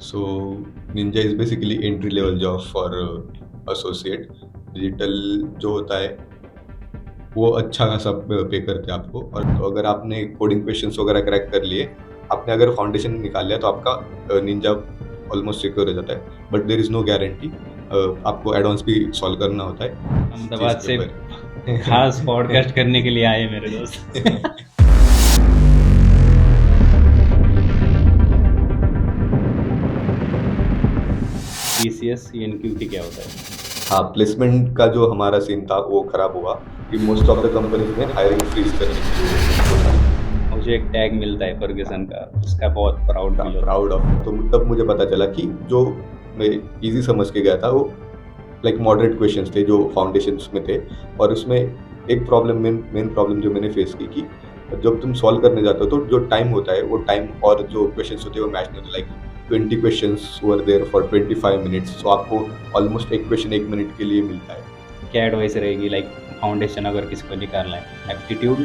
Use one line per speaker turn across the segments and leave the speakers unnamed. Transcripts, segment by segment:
So Ninja is basically entry level job for associate. Digital जो होता है वो अच्छा खासा पे करते हैं आपको। और तो अगर आपने कोडिंग क्वेश्चंस वगैरह क्रैक कर लिए, आपने अगर फाउंडेशन निकाल लिया तो आपका निंजा ऑलमोस्ट सिक्योर हो जाता है। But there is no guarantee, आपको एडवांस भी सॉल्व करना होता है चीज
अहमदाबाद
के
से खास पॉडकास्ट
ऊपर।
करने के लिए आए मेरे दोस्त। टीसीएस एनक्यूटी क्या होता है?
हाँ, प्लेसमेंट का जो हमारा सीन था वो खराब हुआ कि मोस्ट ऑफ द कंपनीज ने हायरिंग फ्रीज कर दी थी वो साल।
मुझे एक टैग मिलता है फर्ग्यूसन का, उसका बहुत प्राउड फील होता
प्राउड
है।
ऑफ, तो तब मुझे पता चला कि जो मैं इजी समझ के गया था वो लाइक मॉडरेट क्वेश्चंस थे जो फाउंडेशंस में थे। और उसमें एक प्रॉब्लम, मेन प्रॉब्लम जो मैंने फेस की कि जब तुम सॉल्व करने जाते हो तो जो टाइम होता है वो टाइम और जो क्वेश्चंस होते हैं वो मैच नहीं होते। Like 20 questions were there for 25 minutes, so आपको ऑलमोस्ट एक क्वेश्चन 1 मिनट के लिए मिलता है।
क्या एडवाइस रहेगी, लाइक फाउंडेशन अगर किसी को निकालना है, एप्टीट्यूड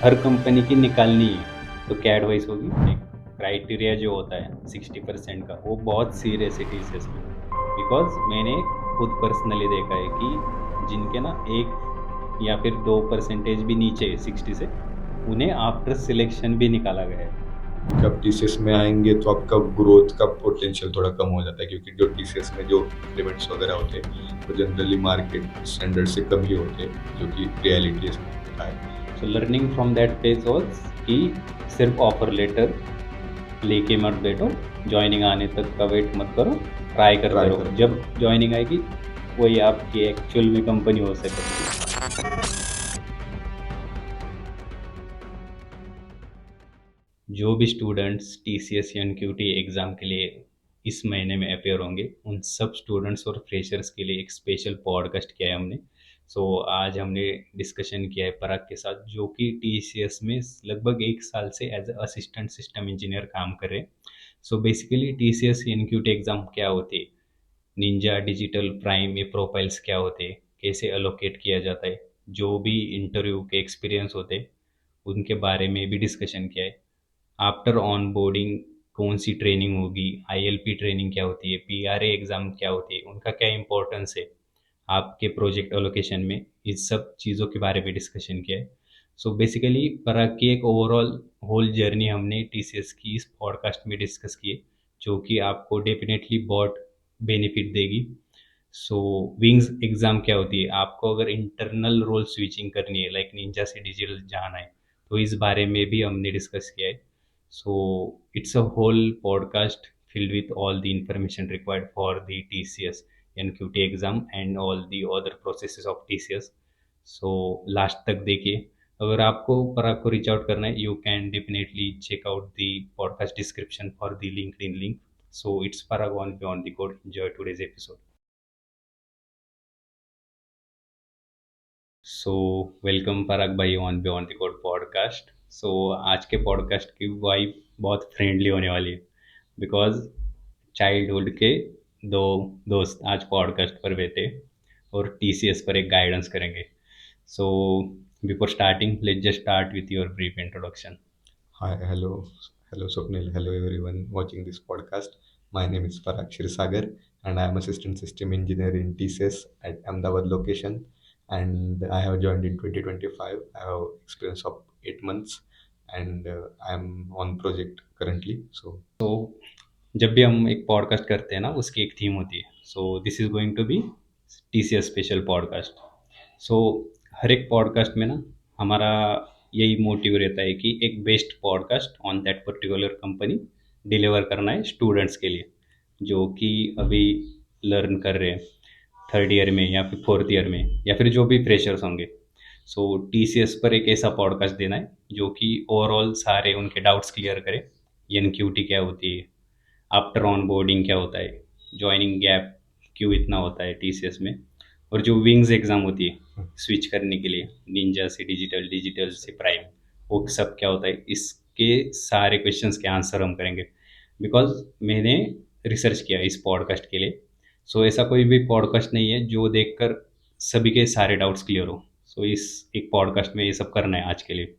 हर कंपनी की निकालनी है, तो क्या एडवाइस होगी? एक क्राइटेरिया जो होता है 60% का, वो बहुत सीरियस है टीसीएस में। बिकॉज मैंने खुद पर्सनली देखा है कि जिनके ना 1 या फिर 2% भी नीचे 60 से, उन्हें आफ्टर सिलेक्शन भी निकाला गया है।
क्योंकि आप टीसीएस में आएंगे तो आपका ग्रोथ का पोटेंशियल थोड़ा कम हो जाता है, क्योंकि जो टीसीएस में जो इंक्रीमेंट्स वगैरह होते हैं वो जनरली मार्केट स्टैंडर्ड से कम ही होते हैं, जो कि रियलिटी होता है।
So learning from that phase was कि सिर्फ ऑफर लेटर लेके मत बैठो, जॉइनिंग आने तक का वेट मत करो, ट्राई करते
ट्राई
रहो।
करते
जब
रहो।
जॉइनिंग आएगी वही आपकी एक्चुअल में कंपनी हो सकती है। जो भी स्टूडेंट्स टीसीएस एनक्यूटी एग्ज़ाम के लिए इस महीने में अपेयर होंगे, उन सब स्टूडेंट्स और फ्रेशर्स के लिए एक स्पेशल पॉडकास्ट किया है हमने। आज हमने डिस्कशन किया है पराग के साथ, जो कि टीसीएस में लगभग 1 साल से as a assistant system engineer काम कर रहे हैं। बेसिकली टीसीएस एनक्यूटी एग्ज़ाम क्या होती है, निंजा डिजिटल प्राइम में प्रोफाइल्स क्या होते हैं, कैसे अलोकेट किया जाता है, जो भी इंटरव्यू के एक्सपीरियंस होते हैं उनके बारे में भी डिस्कशन किया है। आफ्टर ऑन बोर्डिंग कौन सी ट्रेनिंग होगी, आईएलपी ट्रेनिंग क्या होती है, पीआरए एग्ज़ाम क्या होती है, उनका क्या इंपॉर्टेंस है आपके प्रोजेक्ट एलोकेशन में, इस सब चीज़ों के बारे में डिस्कशन किया है। बेसिकली पराग की एक ओवरऑल होल जर्नी हमने टीसीएस की इस पॉडकास्ट में डिस्कस की है, जो कि आपको डेफिनेटली बहुत बेनिफिट देगी। विंग्स एग्ज़ाम क्या होती है, आपको अगर इंटरनल रोल स्विचिंग करनी है, लाइक निंजा से डिजिटल जाना है, तो इस बारे में भी हमने डिस्कस किया है। It's a whole podcast filled with all the information required for the TCS NQT exam and all the other processes of TCS. Last तक देखिए। अगर आपको पराग को रीच आउट करना है, you can definitely check out the podcast description for the LinkedIn link. It's Parag on Beyond the Code. Enjoy today's episode. So welcome Parag भाई on Beyond the Code podcast. आज के पॉडकास्ट की वाइब बहुत friendly होने वाली है, बिकॉज चाइल्डहुड के दो दोस्त आज पॉडकास्ट पर बैठे और टीसीएस पर एक गाइडेंस करेंगे। So before starting, let's just start with your brief introduction.
Hi, hello Swapnil, hello everyone watching this podcast. My name is Parag Sagar, and I am assistant system engineer in TCS at Ahmedabad location. And I have joined in 2025. I have experience of 8 months, and I am on project currently. So
तो जब भी हम एक podcast करते हैं ना, उसकी एक थीम होती है। This is going to be TCS special podcast. So हर एक पॉडकास्ट में ना, हमारा यही मोटिव रहता है कि एक best podcast on that particular company deliver करना है स्टूडेंट्स के लिए, जो कि अभी लर्न कर रहे हैं थर्ड ईयर में या फिर फोर्थ ईयर में, या फिर जो भी फ्रेशर्स होंगे। टीसीएस पर एक ऐसा पॉडकास्ट देना है जो कि ओवरऑल सारे उनके डाउट्स क्लियर करे। एनक्यूटी क्या होती है, आफ्टर ऑन बोर्डिंग क्या होता है, जॉइनिंग गैप क्यों इतना होता है टीसीएस में, और जो विंग्स एग्ज़ाम होती है स्विच करने के लिए निंजा से डिजिटल, डिजिटल से प्राइम, वो सब क्या होता है, इसके सारे क्वेश्चंस के आंसर हम करेंगे। बिकॉज मैंने रिसर्च किया इस पॉडकास्ट के लिए। ऐसा कोई भी पॉडकास्ट नहीं है जो देखकर सभी के सारे डाउट्स क्लियर हो। इस एक पॉडकास्ट में ये सब करना है आज के लिए।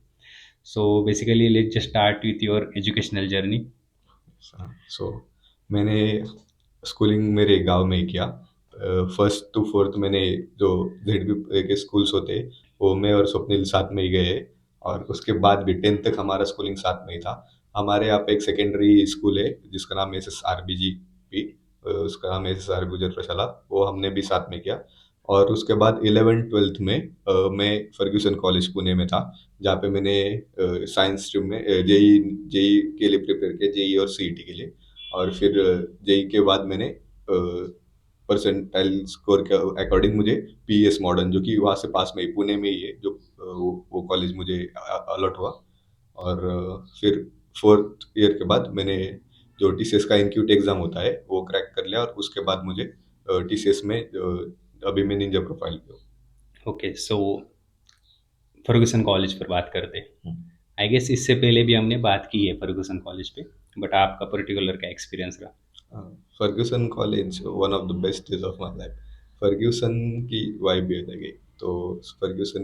Basically let's just start with your educational journey.
so मैंने स्कूलिंग मेरे गांव में ही किया। फर्स्ट टू फोर्थ मैंने जो ZB के स्कूल्स होते वो मैं और स्वप्निल साथ में ही गए, और उसके बाद भी 10th तक हमारा स्कूलिंग साथ में ही था। हमारे यहाँ पे एक सेकेंडरी स्कूल है जिसका नाम SSRBG, उसका नाम SSR गुजर प्रशाला, वो हमने भी साथ में किया। और उसके बाद 11th 12th में मैं फर्ग्यूसन कॉलेज पुणे में था, जहाँ पे मैंने साइंस स्ट्रीम में जेई जेई के लिए प्रिपेयर किया, जेई और सीईटी के लिए। और फिर जेई के बाद मैंने परसेंटाइल स्कोर के अकॉर्डिंग मुझे पीएस मॉडर्न, जो कि वहाँ से पास में ही पुणे में ही है, जो वो कॉलेज मुझे अलॉट हुआ। और फिर फोर्थ ईयर के बाद मैंने जो टीसीएस का इनक्यूट एग्जाम होता है वो क्रैक कर लिया, और उसके बाद मुझे टीसीएस में अभी मैं निंजा प्रोफाइल पे हूँ।
ओके, सो फर्गूसन कॉलेज पर बात करते हैं।
हम्म।
आई गेस इससे पहले भी हमने बात की है फर्गूसन कॉलेज पे, बट आपका पर्टिकुलर क्या एक्सपीरियंस रहा?
Fergusson college one of the best days of my life. Fergusson की वाइब भी अलग है। तो Fergusson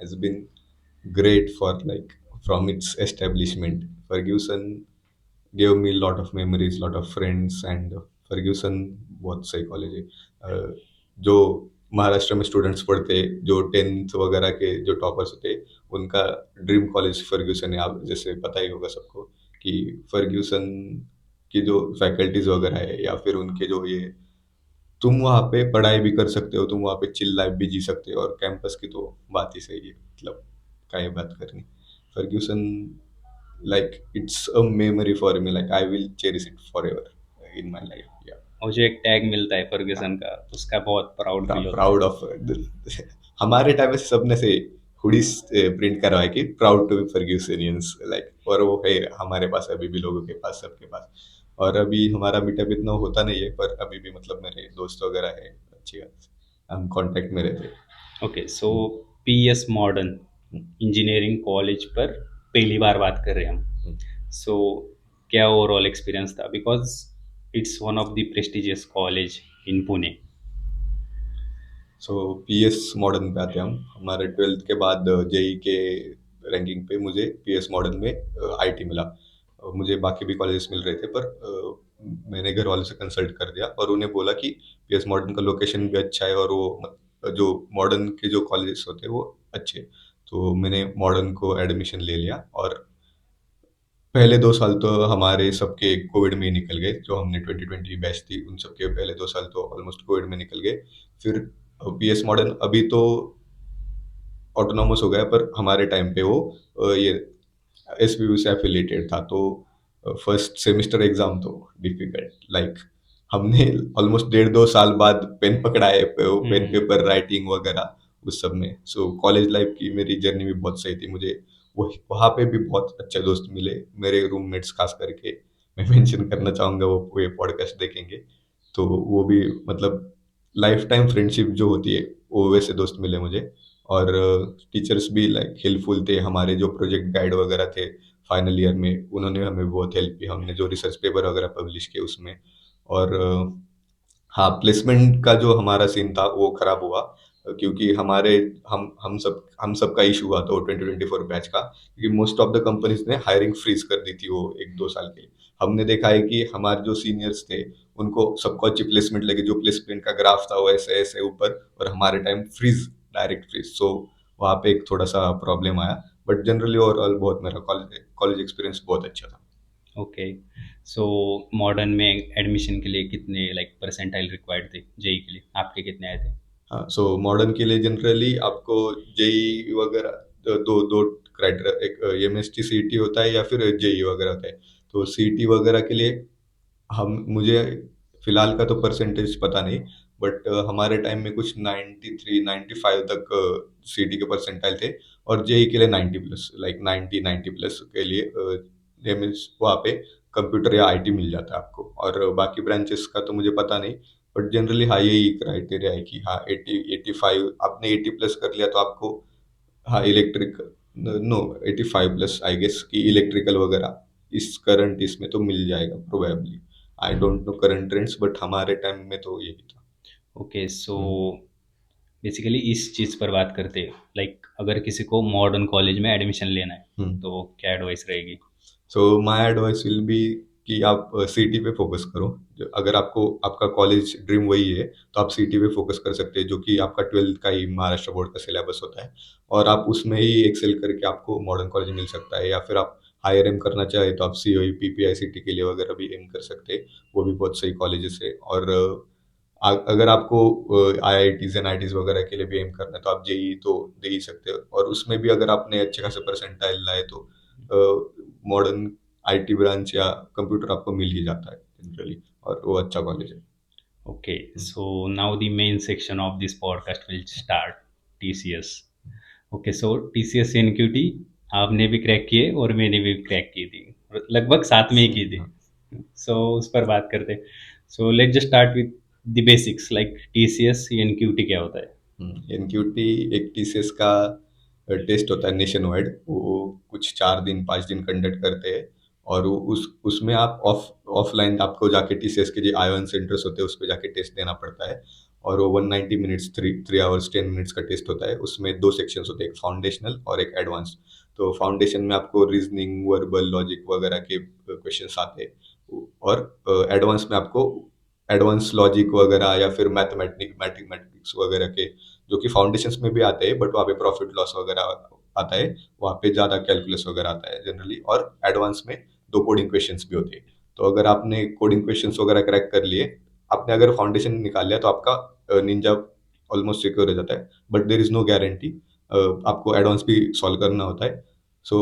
has been great for like from its establishment. Ferguson gave me lot of memories, lot of friends, and Ferguson बहुत सही college है। जो महाराष्ट्र में स्टूडेंट्स पढ़ते, जो 10th वगैरह के जो टॉपर्स होते, उनका ड्रीम कॉलेज फर्ग्यूसन है। आप जैसे पता ही होगा सबको कि फर्ग्यूसन की जो फैकल्टीज वगैरह है, या फिर उनके जो ये, तुम वहाँ पे पढ़ाई भी कर सकते हो, तुम वहाँ पे चिल लाइफ भी जी सकते हो, और कैंपस की तो बात ही सही है, मतलब क्या ही बात करनी। Fergusson, like it's a memory for me, like I will cherish it forever in my life, yeah.
और जो एक टैग मिलता है फर्गूसन का, उसका बहुत प्राउड फील होता है।
प्राउड ऑफ हमारे टाइम में सबने से हुडीज प्रिंट करवाए कि प्राउड टू बी फर्ग्यूसनियंस, लाइक, और वो है हमारे पास अभी भी, लोगों के पास, सबके पास। और अभी हमारा मीटअप इतना होता नहीं है, पर अभी भी मतलब मेरे दोस्त वगैरह है, अच्छी बात है, हम कांटेक्ट में रहते हैं।
ओके, सो पीएस मॉडर्न इंजीनियरिंग कॉलेज पर पहली बार बात कर रहे हैं हम। सो क्या ओवरऑल एक्सपीरियंस था, because it's one of the prestigious college in Pune.
So PS modern पे आते हैं हम। हमारे 12th के बाद जेई के रैंकिंग पे मुझे पीएस मॉडर्न में आईटी मिला। मुझे बाकी भी कॉलेजेस मिल रहे थे, पर मैंने घर वालों से कंसल्ट कर दिया और उन्हें बोला कि पीएस मॉडर्न का लोकेशन भी अच्छा है, और वो जो मॉडर्न के जो कॉलेजेस होते हैं वो अच्छे। तो मैंने मॉडर्न को एडमिशन ले लिया, और पहले 2 साल तो हमारे सबके कोविड में ही निकल गए। जो हमने 2020 बैच थी, उन सबके पहले 2 साल तो ऑलमोस्ट कोविड में निकल गए। फिर पीएस मॉडर्न अभी तो ऑटोनॉमस हो गया, पर हमारे टाइम पे वो ये एसपीयू से एफिलिएटेड था। तो फर्स्ट सेमेस्टर एग्जाम तो डिफिकल्ट, लाइक हमने ऑलमोस्ट 1.5 2 साल बाद पेन पकड़ाए, पेन
हम्म।
पेपर राइटिंग वगैरह उस सब में। सो कॉलेज लाइफ की मेरी जर्नी भी बहुत सही थी। मुझे वो वहाँ पे भी बहुत अच्छे दोस्त मिले, मेरे रूममेट्स खास करके मैं मेंशन करना चाहूँगा, वो ये पॉडकास्ट देखेंगे तो वो भी, मतलब लाइफ टाइम फ्रेंडशिप जो होती है वो वैसे दोस्त मिले मुझे। और टीचर्स भी लाइक हेल्पफुल थे। हमारे जो प्रोजेक्ट गाइड वगैरह थे फाइनल ईयर में, उन्होंने हमें बहुत हेल्प की, हमने जो रिसर्च पेपर वगैरह पब्लिश किए उसमें। और हाँ, प्लेसमेंट का जो हमारा सीन था वो खराब हुआ, क्योंकि हमारे हम सबका इशू हुआ था 2024 बैच का, क्योंकि मोस्ट ऑफ द कंपनीज ने हायरिंग फ्रीज कर दी थी वो 1 2 साल के लिए। हमने देखा है कि हमारे जो सीनियर्स थे उनको सबको अच्छी प्लेसमेंट लगी, जो प्लेसमेंट का ग्राफ था वो ऐसे ऐसे ऊपर, और हमारे टाइम फ्रीज, डायरेक्ट फ्रीज। सो वहाँ पे एक थोड़ा सा प्रॉब्लम आया, बट जनरली ओवरऑल बहुत, मेरा कॉलेज कॉलेज एक्सपीरियंस बहुत अच्छा था।
ओके, सो मॉडर्न में एडमिशन के लिए कितने लाइक परसेंटाइल रिक्वायर्ड थे जेई के लिए, आपके कितने आए थे?
हाँ, सो मॉडर्न के लिए जनरली आपको जेई वगैरह दो दो क्राइटेरिया, एक एमएसटी सीईटी होता है, या फिर जेई वगैरह होता है। तो सीईटी वगैरह के लिए हम मुझे फिलहाल का तो परसेंटेज पता नहीं, बट हमारे टाइम में कुछ 93 95 तक सीईटी के परसेंटाइल थे। और जेई के लिए 90+, लाइक 90 90+ के लिए ये मीन्स वहाँ पे कंप्यूटर या आईटी मिल जाता है आपको। और बाकी ब्रांचेस का तो मुझे पता नहीं, बट जनरली हाँ यही क्राइटेरिया है कि हाँ 80 85 आपने 80+ कर लिया तो आपको, हाँ इलेक्ट्रिक, नो 85+ आई गेस कि इलेक्ट्रिकल वगैरह इस करंट इसमें तो मिल जाएगा probably. I don't know current trends, but हमारे टाइम में तो यही था।
ओके, सो
हम्म।
बेसिकली इस चीज़ पर बात करते हैं, लाइक अगर किसी को मॉडर्न कॉलेज में एडमिशन लेना है
हम्म।
तो क्या एडवाइस रहेगी?
सो माय एडवाइस विल बी कि आप सीईटी पे फ़ोकस करो। अगर आपको आपका कॉलेज ड्रीम वही है, तो आप सीईटी पे फ़ोकस कर सकते हैं, जो कि आपका 12th का ही महाराष्ट्र बोर्ड का सिलेबस होता है और आप उसमें ही एक्सेल करके आपको मॉडर्न कॉलेज मिल सकता है या फिर आप हायर एम करना चाहें, तो आप सीओई, पीपीआईसीटी के लिए वगैरह भी एम कर सकते हैं। वो भी बहुत सही कॉलेजेस है और अगर आपको आईआईटीज़, एनआईटीज़ वगैरह के लिए भी एम करना है, तो आप जेईई तो दे ही सकते हो और उसमें भी अगर आपने अच्छे खासे परसेंटाइल लाए, तो मॉडर्न आईटी ब्रांच या कंप्यूटर आपको मिल ही जाता है जनरली और वो अच्छा कॉलेज है।
Okay,
hmm,
so now the main section of this podcast will start. TCS. Okay, so TCS NQT आपने भी क्रैक किए और मैंने भी क्रैक की थी, लगभग साथ में ही की थी।
हाँ।
सो उस पर बात करते हैं। So let's just start with the basics, like TCS NQT क्या होता है?
एनक्यूटी एक टीसीएस का टेस्ट होता है नेशन वाइड। वो कुछ 4 दिन 5 दिन कंडक्ट करते हैं और वो उसमें आप ऑफलाइन आपको जाके टीसीएस के जो आयोन सेंटर्स होते हैं उस पे जाके टेस्ट देना पड़ता है और वो 190 मिनट्स, 3 आवर्स 10 मिनट्स का टेस्ट होता है। उसमें दो सेक्शंस होते हैं, एक फाउंडेशनल और एक एडवांस। तो फाउंडेशन में आपको रीजनिंग, वर्बल, लॉजिक वगैरह के क्वेश्चंस आते हैं और एडवांस में आपको एडवांस लॉजिक वगैरह या फिर मैथमेटिक्स वगैरह के, जो कि फाउंडेशंस में भी आते हैं, बट वहाँ पे प्रॉफिट लॉस वगैरह आता है। वहाँ पे ज़्यादा कैलकुलस वगैरह आता है जनरली और एडवांस में दो कोडिंग क्वेश्चंस भी होते हैं। तो अगर आपने कोडिंग क्वेश्चंस वगैरह क्रैक कर लिए, आपने अगर फाउंडेशन निकाल लिया, तो आपका निंजा ऑलमोस्ट सिक्योर हो जाता है, but there is no guarantee. आपको एडवांस भी सॉल्व करना होता है। So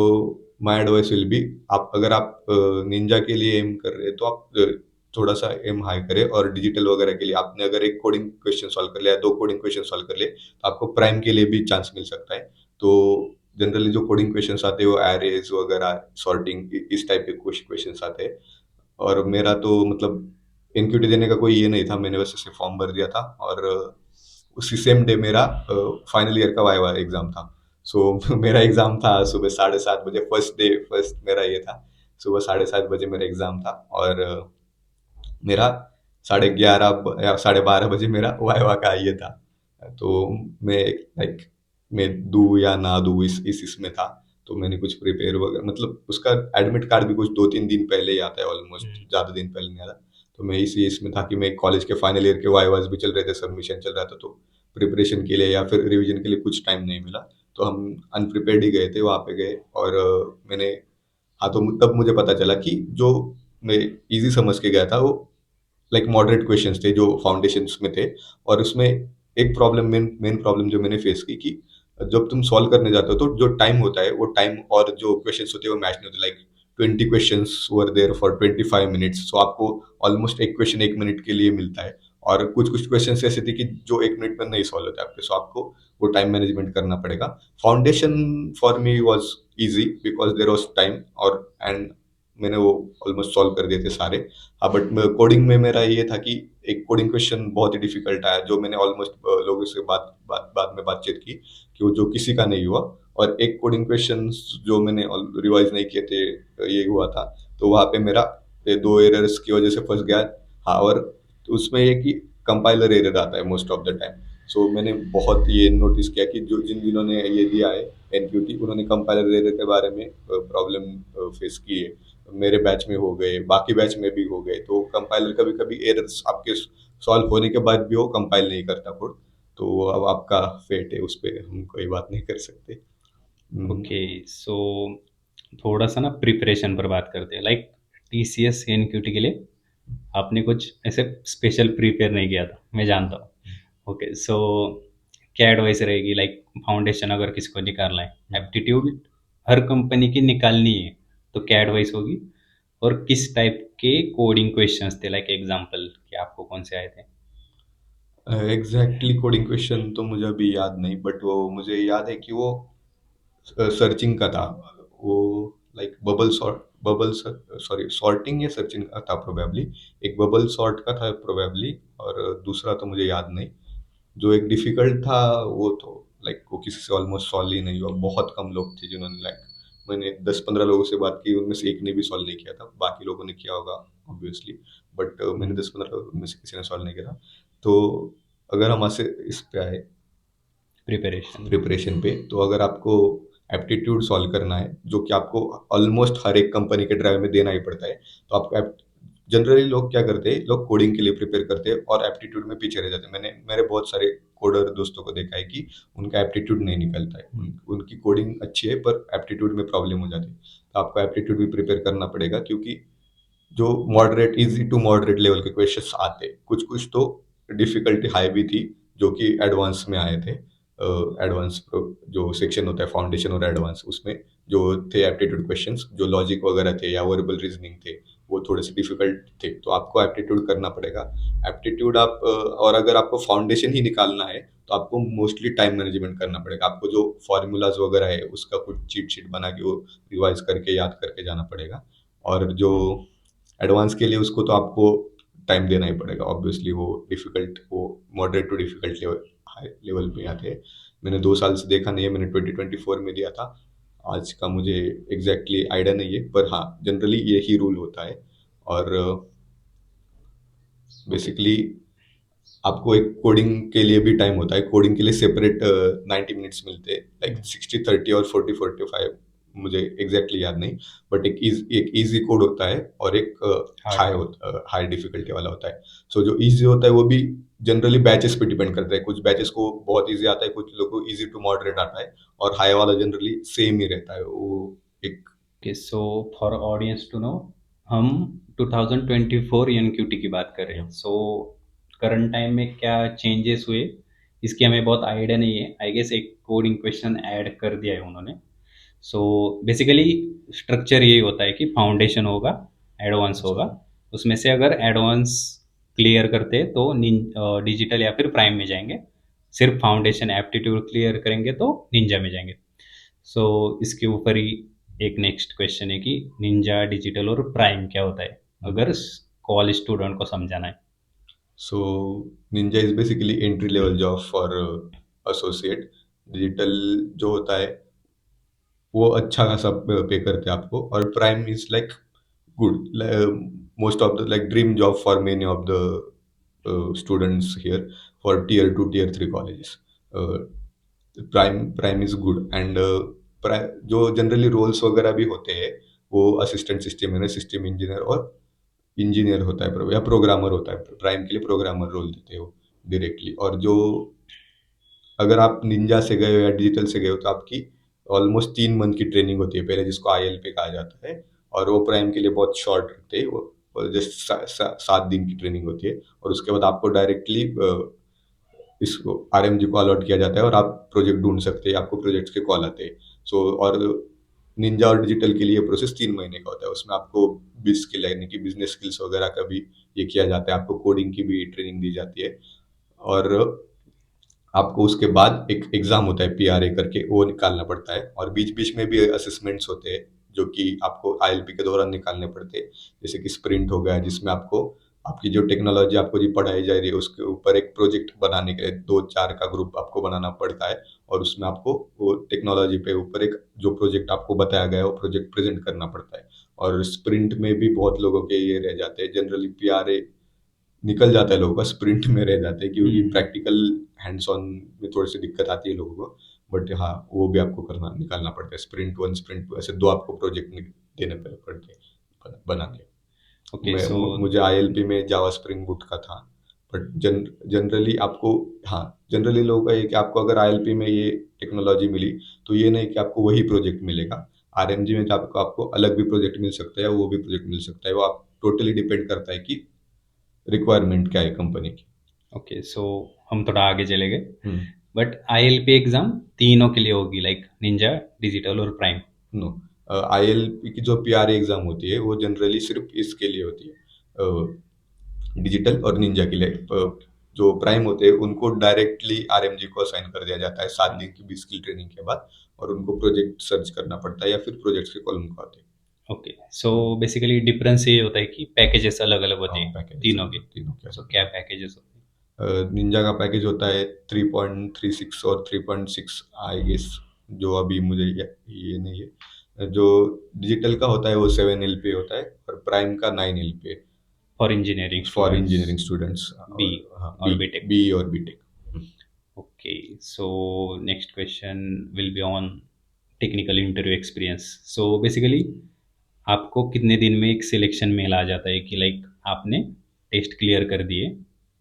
my advice will be, आप अगर आप निंजा के लिए एम कर रहे हैं, तो आप थोड़ा सा एम हाई करें और डिजिटल वगैरह के लिए आपने अगर एक कोडिंग क्वेश्चन सॉल्व कर लिया, दो कोडिंग क्वेश्चन सॉल्व कर लिए, तो आपको प्राइम के लिए भी चांस मिल सकता है। तो जनरली जो कोडिंग क्वेश्चंस आते हैं वो एरेज वगैरह, सॉर्टिंग, इस टाइप के क्वेश्चंस आते हैं। और मेरा तो मतलब एनक्यूटी देने का कोई ये नहीं था, मैंने बस ऐसे फॉर्म भर दिया था और उसी सेम डे मेरा फाइनल ईयर का वाइवा एग्जाम था। सो मेरा एग्जाम था सुबह 7:30 बजे, फर्स्ट मेरा ये था। सुबह 7:30 बजे मेरा एग्जाम था और मेरा 11:30 या 12:30 बजे मेरा वाइवा का ये था। तो मैं लाइक मैं दूँ या ना दूँ, इस इसमें था। तो मैंने कुछ प्रिपेयर वगैरह, मतलब उसका एडमिट कार्ड भी कुछ 2-3 दिन पहले ही आता है, ऑलमोस्ट ज़्यादा दिन पहले नहीं आता। तो मैं इसी इसमें था कि मैं कॉलेज के फाइनल ईयर के वाइवास भी चल रहे थे, सबमिशन चल रहा था, तो प्रिपरेशन के लिए या फिर रिवीजन के लिए कुछ टाइम नहीं मिला। तो हम अनप्रिपेयर्ड ही गए थे, वहाँ पे गए और मैंने, हाँ, तो तब मुझे पता चला कि जो मैं इजी समझ के गया था, वो लाइक मॉडरेट क्वेश्चंस थे जो फाउंडेशंस में थे। और उसमें एक प्रॉब्लम, मेन प्रॉब्लम जो मैंने फेस की कि जब तुम सॉल्व करने जाते हो, तो जो टाइम होता है वो टाइम और जो क्वेश्चंस होते हैं वो मैच नहीं होते। Like 20 questions were there for 25 minutes, so आपको ऑलमोस्ट एक क्वेश्चन 1 मिनट के लिए मिलता है और कुछ कुछ क्वेश्चन ऐसे थे कि जो 1 मिनट में नहीं सॉल्व होते आपके, सो आपको वो टाइम मैनेजमेंट करना पड़ेगा। Foundation for me was easy because there was time और एंड मैंने वो ऑलमोस्ट सॉल्व कर दिए थे सारे। हाँ, बट कोडिंग में मेरा ये था कि एक कोडिंग क्वेश्चन बहुत ही डिफिकल्ट आया, जो मैंने ऑलमोस्ट लोगों से बाद में बातचीत की कि वो जो किसी का नहीं हुआ। और एक कोडिंग क्वेश्चन जो मैंने रिवाइज नहीं किए थे, ये हुआ था। तो वहाँ पे मेरा ये दो एरर्स की वजह से फंस गया। हाँ, और उसमें ये कि कंपाइलर एरर आता है मोस्ट ऑफ द टाइम। सो मैंने बहुत ये नोटिस किया कि जो जिन्होंने ये दिया है एनक्यूटी, उन्होंने कंपाइलर एरर के बारे में प्रॉब्लम फेस की है। मेरे बैच में हो गए, बाकी बैच में भी हो गए। तो कंपाइलर कभी कभी एरर्स आपके सॉल्व होने के बाद भी वो कंपाइल नहीं करता कोड। तो अब आपका फेट है, उस पे हम कोई बात नहीं कर सकते। हम्म,
ओके, सो थोड़ा सा ना प्रिपरेशन पर बात करते हैं, लाइक TCS NQT के लिए आपने कुछ ऐसे स्पेशल प्रिपेयर नहीं किया था, मैं जानता हूँ। ओके, सो क्या एडवाइस रहेगी, लाइक फाउंडेशन अगर किसी को निकालना है, एप्टीट्यूड हर कंपनी की निकालनी है, तो क्या एडवाइस होगी? और किस टाइप के कोडिंग क्वेश्चंस थे, लाइक एग्जांपल कि आपको कौन से आए थे?
एग्जैक्टली कोडिंग क्वेश्चन तो मुझे अभी याद नहीं, बट वो मुझे याद है कि वो सर्चिंग का था। वो लाइक बबल सॉरी सॉर्टिंग या सर्चिंग का था प्रोबेबली। एक बबल सॉर्ट का था प्रोबेबली और दूसरा तो मुझे याद नहीं। जो एक डिफिकल्ट था वो तो लाइक वो किसी से ऑलमोस्ट सॉल्व ही नहीं हुआ। बहुत कम लोग थे जिन्होंने, लाइक मैंने 10-15 लोगों से बात की, उनमें से एक ने भी सॉल्व नहीं किया था। बाकी लोगों ने किया होगा ऑब्वियसली, बट मैंने 10-15 लोगों में से किसी ने सॉल्व नहीं किया था। तो अगर हम ऐसे इस पे आए
प्रिपरेशन।
प्रिपरेशन पे, तो अगर आपको एप्टीट्यूड सॉल्व करना है, जो कि आपको ऑलमोस्ट हर एक कंपनी के ड्राइव में देना ही पड़ता है। तो आपको जनरली लोग क्या करते हैं, लोग कोडिंग के लिए प्रिपेयर करते हैं और एप्टीट्यूड में पीछे रह जाते हैं। मैंने मेरे बहुत सारे कोडर दोस्तों को देखा है कि उनका एप्टीट्यूड नहीं निकलता है। उनकी कोडिंग अच्छी है पर एप्टीट्यूड में प्रॉब्लम हो जाती है। तो आपको एप्टीट्यूड भी प्रिपेयर करना पड़ेगा, क्योंकि जो moderate easy to moderate level के क्वेश्चंस आते, कुछ कुछ तो डिफिकल्टी हाई भी थी, जो कि एडवांस में आए थे। एडवांस जो सेक्शन होता है फाउंडेशन और एडवांस, उसमें जो थे एप्टीट्यूड क्वेश्चंस, जो लॉजिक वगैरह थे या वर्बल रीजनिंग थे, वो थोड़े से डिफिकल्ट थे। तो आपको एप्टीट्यूड करना पड़ेगा। एप्टीट्यूड आप और अगर आपको फाउंडेशन ही निकालना है तो आपको मोस्टली टाइम मैनेजमेंट करना पड़ेगा। आपको जो फॉर्मूलाज वगैरह है उसका कुछ चीट शीट बना के वो रिवाइज करके याद करके जाना पड़ेगा। और जो एडवांस के लिए उसको तो आपको टाइम देना ही पड़ेगा ऑब्वियसली। वो डिफिकल्ट, वो moderate to difficult level, high level पे आते हैं। मैंने 2 साल से देखा नहीं है, मैंने 2024 में दिया था। आज का मुझे एग्जैक्टली आइडिया नहीं है, पर हाँ जनरली यही रूल होता है। और बेसिकली आपको एक कोडिंग के लिए भी टाइम होता है। कोडिंग के लिए सेपरेट 90 मिनट्स मिलते हैं, लाइक 60-30 और 40-45, मुझे एग्जैक्टली याद नहीं। बट एक इजी कोड होता है और एक
हार्ड।
हाई डिफिकल्टी वाला होता है। सो जो इजी होता है वो भी जनरली बैचेस पे डिपेंड करता है। कुछ बैचेस को बहुत इजी आता है, कुछ लोगों को इजी टू मॉडरेट आता है, और हाई वाला जनरली सेम ही रहता है वो एक।
Okay, so for audience to know, हम 2024 एनक्यूटी की बात कर रहे हैं। सो करंट टाइम में क्या चेंजेस हुए इसकी हमें बहुत आइडिया नहीं है। आई गेस एक कोडिंग क्वेश्चन ऐड कर दिया है उन्होंने। सो बेसिकली स्ट्रक्चर यही होता है कि फाउंडेशन होगा, एडवांस
अच्छा।
होगा। उसमें से अगर एडवांस क्लियर करते हैं तो डिजिटल या फिर प्राइम में जाएंगे। सिर्फ फाउंडेशन एप्टीट्यूड क्लियर करेंगे तो निंजा में जाएंगे। सो इसके ऊपर ही एक नेक्स्ट क्वेश्चन है कि निंजा, डिजिटल और प्राइम क्या होता है, अगर कॉलेज स्टूडेंट को समझाना है।
So ninja is basically entry level job for associate. Digital जो होता है वो अच्छा खासा पे करते हैं आपको, और prime is like good, most of the like dream job for many of the students here, for tier 2 tier 3 colleges. Prime is good and जो जनरली रोल्स वगैरह भी होते हैं, वो असिस्टेंट सिस्टम इंजीनियर और इंजीनियर होता है या प्रोग्रामर होता है। प्राइम के लिए प्रोग्रामर रोल देते हो डायरेक्टली। और जो अगर आप निंजा से गए हो या डिजिटल से गए हो तो आपकी ऑलमोस्ट 3 मंथ की ट्रेनिंग होती है पहले, जिसको ILP कहा जाता है। और वो प्राइम के लिए बहुत शॉर्ट रखते हैं, वो जस्ट 7 दिन की ट्रेनिंग होती है। और उसके बाद आपको डायरेक्टली इसको RMG को अलॉट किया जाता है और आप प्रोजेक्ट ढूंढ सकते हैं, आपको प्रोजेक्ट्स के कॉल आते हैं। सो और निंजा और डिजिटल के लिए प्रोसेस 3 महीने का होता है। उसमें आपको बिज स्किल यानी कि बिजनेस स्किल्स वगैरह का भी ये किया जाता है, आपको कोडिंग की भी ट्रेनिंग दी जाती है। और आपको उसके बाद एक एग्जाम होता है PRA करके, वो निकालना पड़ता है। और बीच बीच में भी असेसमेंट्स होते हैं जो कि आपको ILP के दौरान निकालने पड़ते हैं। जैसे कि स्प्रिंट हो गया, जिसमें आपको आपकी जो टेक्नोलॉजी आपको जो पढ़ाई जा रही है उसके ऊपर एक प्रोजेक्ट बनाने के लिए 2-4 का ग्रुप आपको बनाना पड़ता है। और उसमें आपको वो टेक्नोलॉजी पे ऊपर एक जो प्रोजेक्ट आपको बताया गया है वो प्रोजेक्ट प्रेजेंट करना पड़ता है। और स्प्रिंट में भी बहुत लोगों के ये रह जाते हैं, जनरली PRA निकल जाता है लोगों का, स्प्रिंट में रह जाते हैं क्योंकि
हम्म।
प्रैक्टिकल हैंड्स ऑन में थोड़ी सी दिक्कत आती है लोगों को। बट हाँ, वो भी आपको करना निकालना पड़ता है। स्प्रिंट 1 स्प्रिंट 2 ऐसे 2 आपको प्रोजेक्ट देने पड़ते हैं बना के।
ओके, सो
मुझे ILP में जावा स्प्रिंग बूट का था। बट जनरली आपको, हाँ जनरली लोगों का ये कि आपको अगर ILP में ये टेक्नोलॉजी मिली तो ये नहीं कि आपको वही प्रोजेक्ट मिलेगा। RMG में तो आपको अलग भी प्रोजेक्ट मिल सकता है, वो भी प्रोजेक्ट मिल सकता है। वो आप टोटली डिपेंड करता है कि रिक्वायरमेंट क्या है कंपनी की।
ओके, सो हम थोड़ा आगे चले गए।
हम्म।
बट ILP एग्जाम तीनों के लिए होगी, लाइक निंजा, डिजिटल और प्राइम।
नो, ILP की जो PRA एग्जाम होती है वो जनरली सिर्फ इसके लिए होती है, डिजिटल और निंजा के लिए। जो प्राइम होते हैं उनको डायरेक्टली RMG को असाइन कर दिया जाता है 7 दिन की बेसिकली ट्रेनिंग के बाद। और उनको प्रोजेक्ट सर्च करना पड़ता है या फिर प्रोजेक्ट्स के कॉल उनको आते हैं।
ओके, सो बेसिकली डिफरेंस ये होता है कि पैकेजेस अलग अलग होते
हाँ,
हैं
पैकेज
तीनों के।
तीनों क्या
सो
होते
क्या
हैं।
पैकेजेस होते हैं?
निंजा का पैकेज होता है 3.36 और 3.6 आई गेस, जो अभी मुझे ये नहीं है। जो डिजिटल का होता है वो 7 LPA होता है, और प्राइम का 9 LPA
for engineering
for
students,
engineering students.
B
और हाँ,
और बीटेक।
बी और BTech.
Okay, so next question will be on technical interview experience. So basically आपको कितने दिन में एक सिलेक्शन मेल आ जाता है कि लाइक आपने टेस्ट क्लियर कर दिए,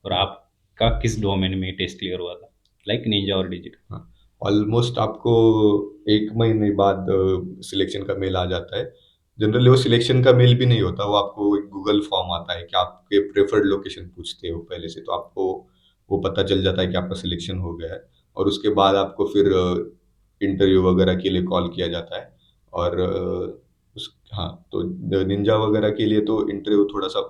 और आपका किस डोमेन में टेस्ट क्लियर हुआ था, लाइक निंजा और डिजिटल?
हाँ, ऑलमोस्ट आपको 1 महीने बाद सिलेक्शन का मेल आ जाता है। जनरली वो सिलेक्शन का मेल भी नहीं होता, वो आपको एक गूगल फॉर्म आता है कि आपके प्रेफर्ड लोकेशन पूछते हो पहले से, तो आपको वो पता चल जाता है कि आपका सिलेक्शन हो गया है। और उसके बाद आपको फिर इंटरव्यू वगैरह के लिए कॉल किया जाता है। और हाँ, तो निंजा वगैरह के लिए तो इंटरव्यू थोड़ा सा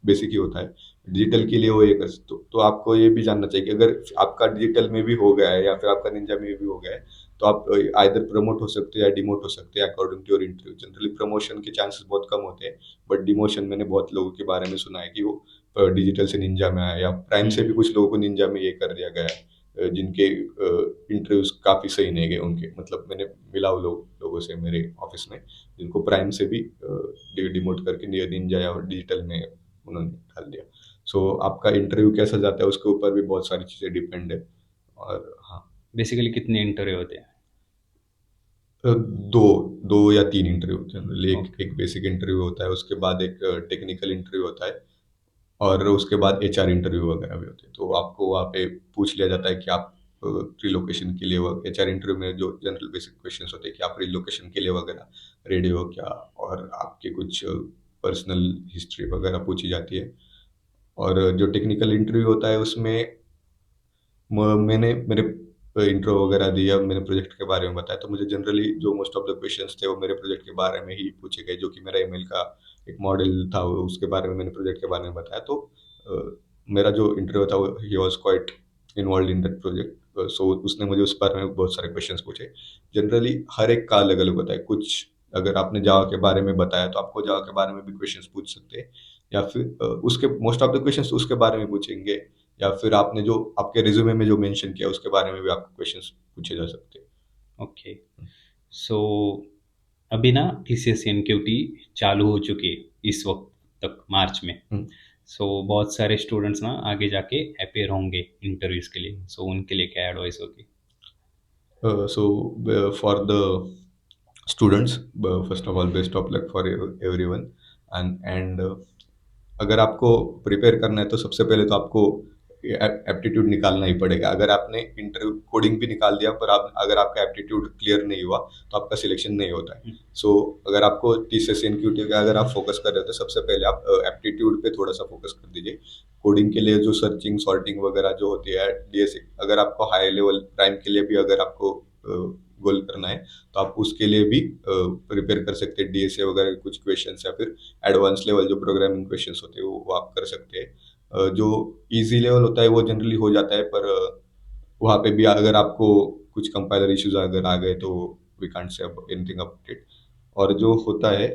बेसिक ही होता है। डिजिटल के लिए वो ये कर तो आपको ये भी जानना चाहिए कि अगर आपका डिजिटल में भी हो गया है या फिर आपका निंजा में भी हो गया है, तो आप आइदर प्रमोट हो सकते हो या डिमोट हो सकते हैं according to your interview. Generally promotion के चांसेस बहुत कम होते हैं, बट डिमोशन मैंने बहुत लोगों के बारे में सुना है कि वो डिजिटल से निंजा में आया, या प्राइम से भी कुछ लोगों को निंजा में ये कर दिया गया है, जिनके इंटरव्यूज काफ़ी सही नहीं गए उनके, मतलब मैंने मिला वो लोगों से मेरे ऑफिस में, जिनको प्राइम से भी डिमोट करके निंजा या डिजिटल में उन्होंने डाल दिया। सो आपका इंटरव्यू कैसा जाता है उसके ऊपर भी बहुत सारी चीज़ें डिपेंड है। और हाँ,
बेसिकली कितने इंटरव्यू होते हैं?
अ, दो दो या तीन इंटरव्यू होते हैं जनरली। एक
ओके।
एक बेसिक इंटरव्यू होता है, उसके बाद एक टेक्निकल इंटरव्यू होता है, और उसके बाद एचआर इंटरव्यू वगैरह भी होते हैं। तो आपको वहाँ पे पूछ लिया जाता है कि आप रिलोकेशन के लिए, एचआर इंटरव्यू में जो जनरल बेसिक क्वेश्चंस होते हैं कि आप रिलोकेशन के लिए वगैरह रेडी हो क्या, और आपके कुछ पर्सनल हिस्ट्री वगैरह पूछी जाती है। और जो टेक्निकल इंटरव्यू होता है उसमें मैंने मेरे इंट्रो वगैरह दिया, मैंने प्रोजेक्ट के बारे में बताया, तो मुझे जनरली जो मोस्ट ऑफ द क्वेश्चंस थे वो मेरे प्रोजेक्ट के बारे में ही पूछे गए, जो कि मेरा ईमेल का एक मॉडल था, उसके बारे में मैंने प्रोजेक्ट के बारे में बताया। तो मेरा जो इंटरव्यू था he was quite involve in that project. So उसने मुझे उस बारे में बहुत सारे क्वेश्चंस पूछे। जनरली हर एक का अलग अलग होता है। कुछ अगर आपने जावा के बारे में बताया तो आपको जावा के बारे में भी क्वेश्चंस पूछ सकते हैं, या फिर उसके मोस्ट ऑफ द क्वेश्चंस उसके बारे में पूछेंगे, या फिर आपने जो आपके रिज्यूमे में जो मेंशन किया उसके बारे में भी आपको क्वेश्चंस पूछे जा सकते हैं।
ओके। सो अभी ना टीसीएस एनक्यूटी चालू हो चुकी है इस वक्त तक, मार्च में।
हम्म।
सो बहुत सारे स्टूडेंट्स ना आगे जाके अपेयर होंगे इंटरव्यूज के लिए, सो उनके लिए क्या एडवाइस होगी?
So for the students, first of all, best of luck for everyone, and अगर आपको प्रिपेयर करना है तो सबसे पहले तो आपको एप्टीट्यूड निकालना ही पड़ेगा। अगर आपने इंटरव्यू कोडिंग भी निकाल दिया पर आप अगर आपका एप्टीट्यूड क्लियर नहीं हुआ तो आपका सिलेक्शन नहीं होता है। सो अगर आपको टीसीएस एनक्यूटी का अगर आप फोकस कर रहे हो तो सबसे पहले आप एप्टीट्यूड पे थोड़ा सा फोकस कर दीजिए। कोडिंग के लिए जो सर्चिंग सॉर्टिंग वगैरह जो होती है डीएसए, अगर आपको हाई लेवल प्राइम के लिए भी अगर आपको गोल करना है तो आप उसके लिए भी प्रिपेयर कर सकते हैं, डीएसए वगैरह के कुछ क्वेश्चंस, या फिर एडवांस लेवल जो प्रोग्रामिंग क्वेश्चंस होते हैं वो आप कर सकते हैं। जो इजी लेवल होता है वो जनरली हो जाता है, पर वहाँ पे भी अगर आपको कुछ कंपाइलर इश्यूज अगर आ गए तो we can't say anything about it. और जो होता है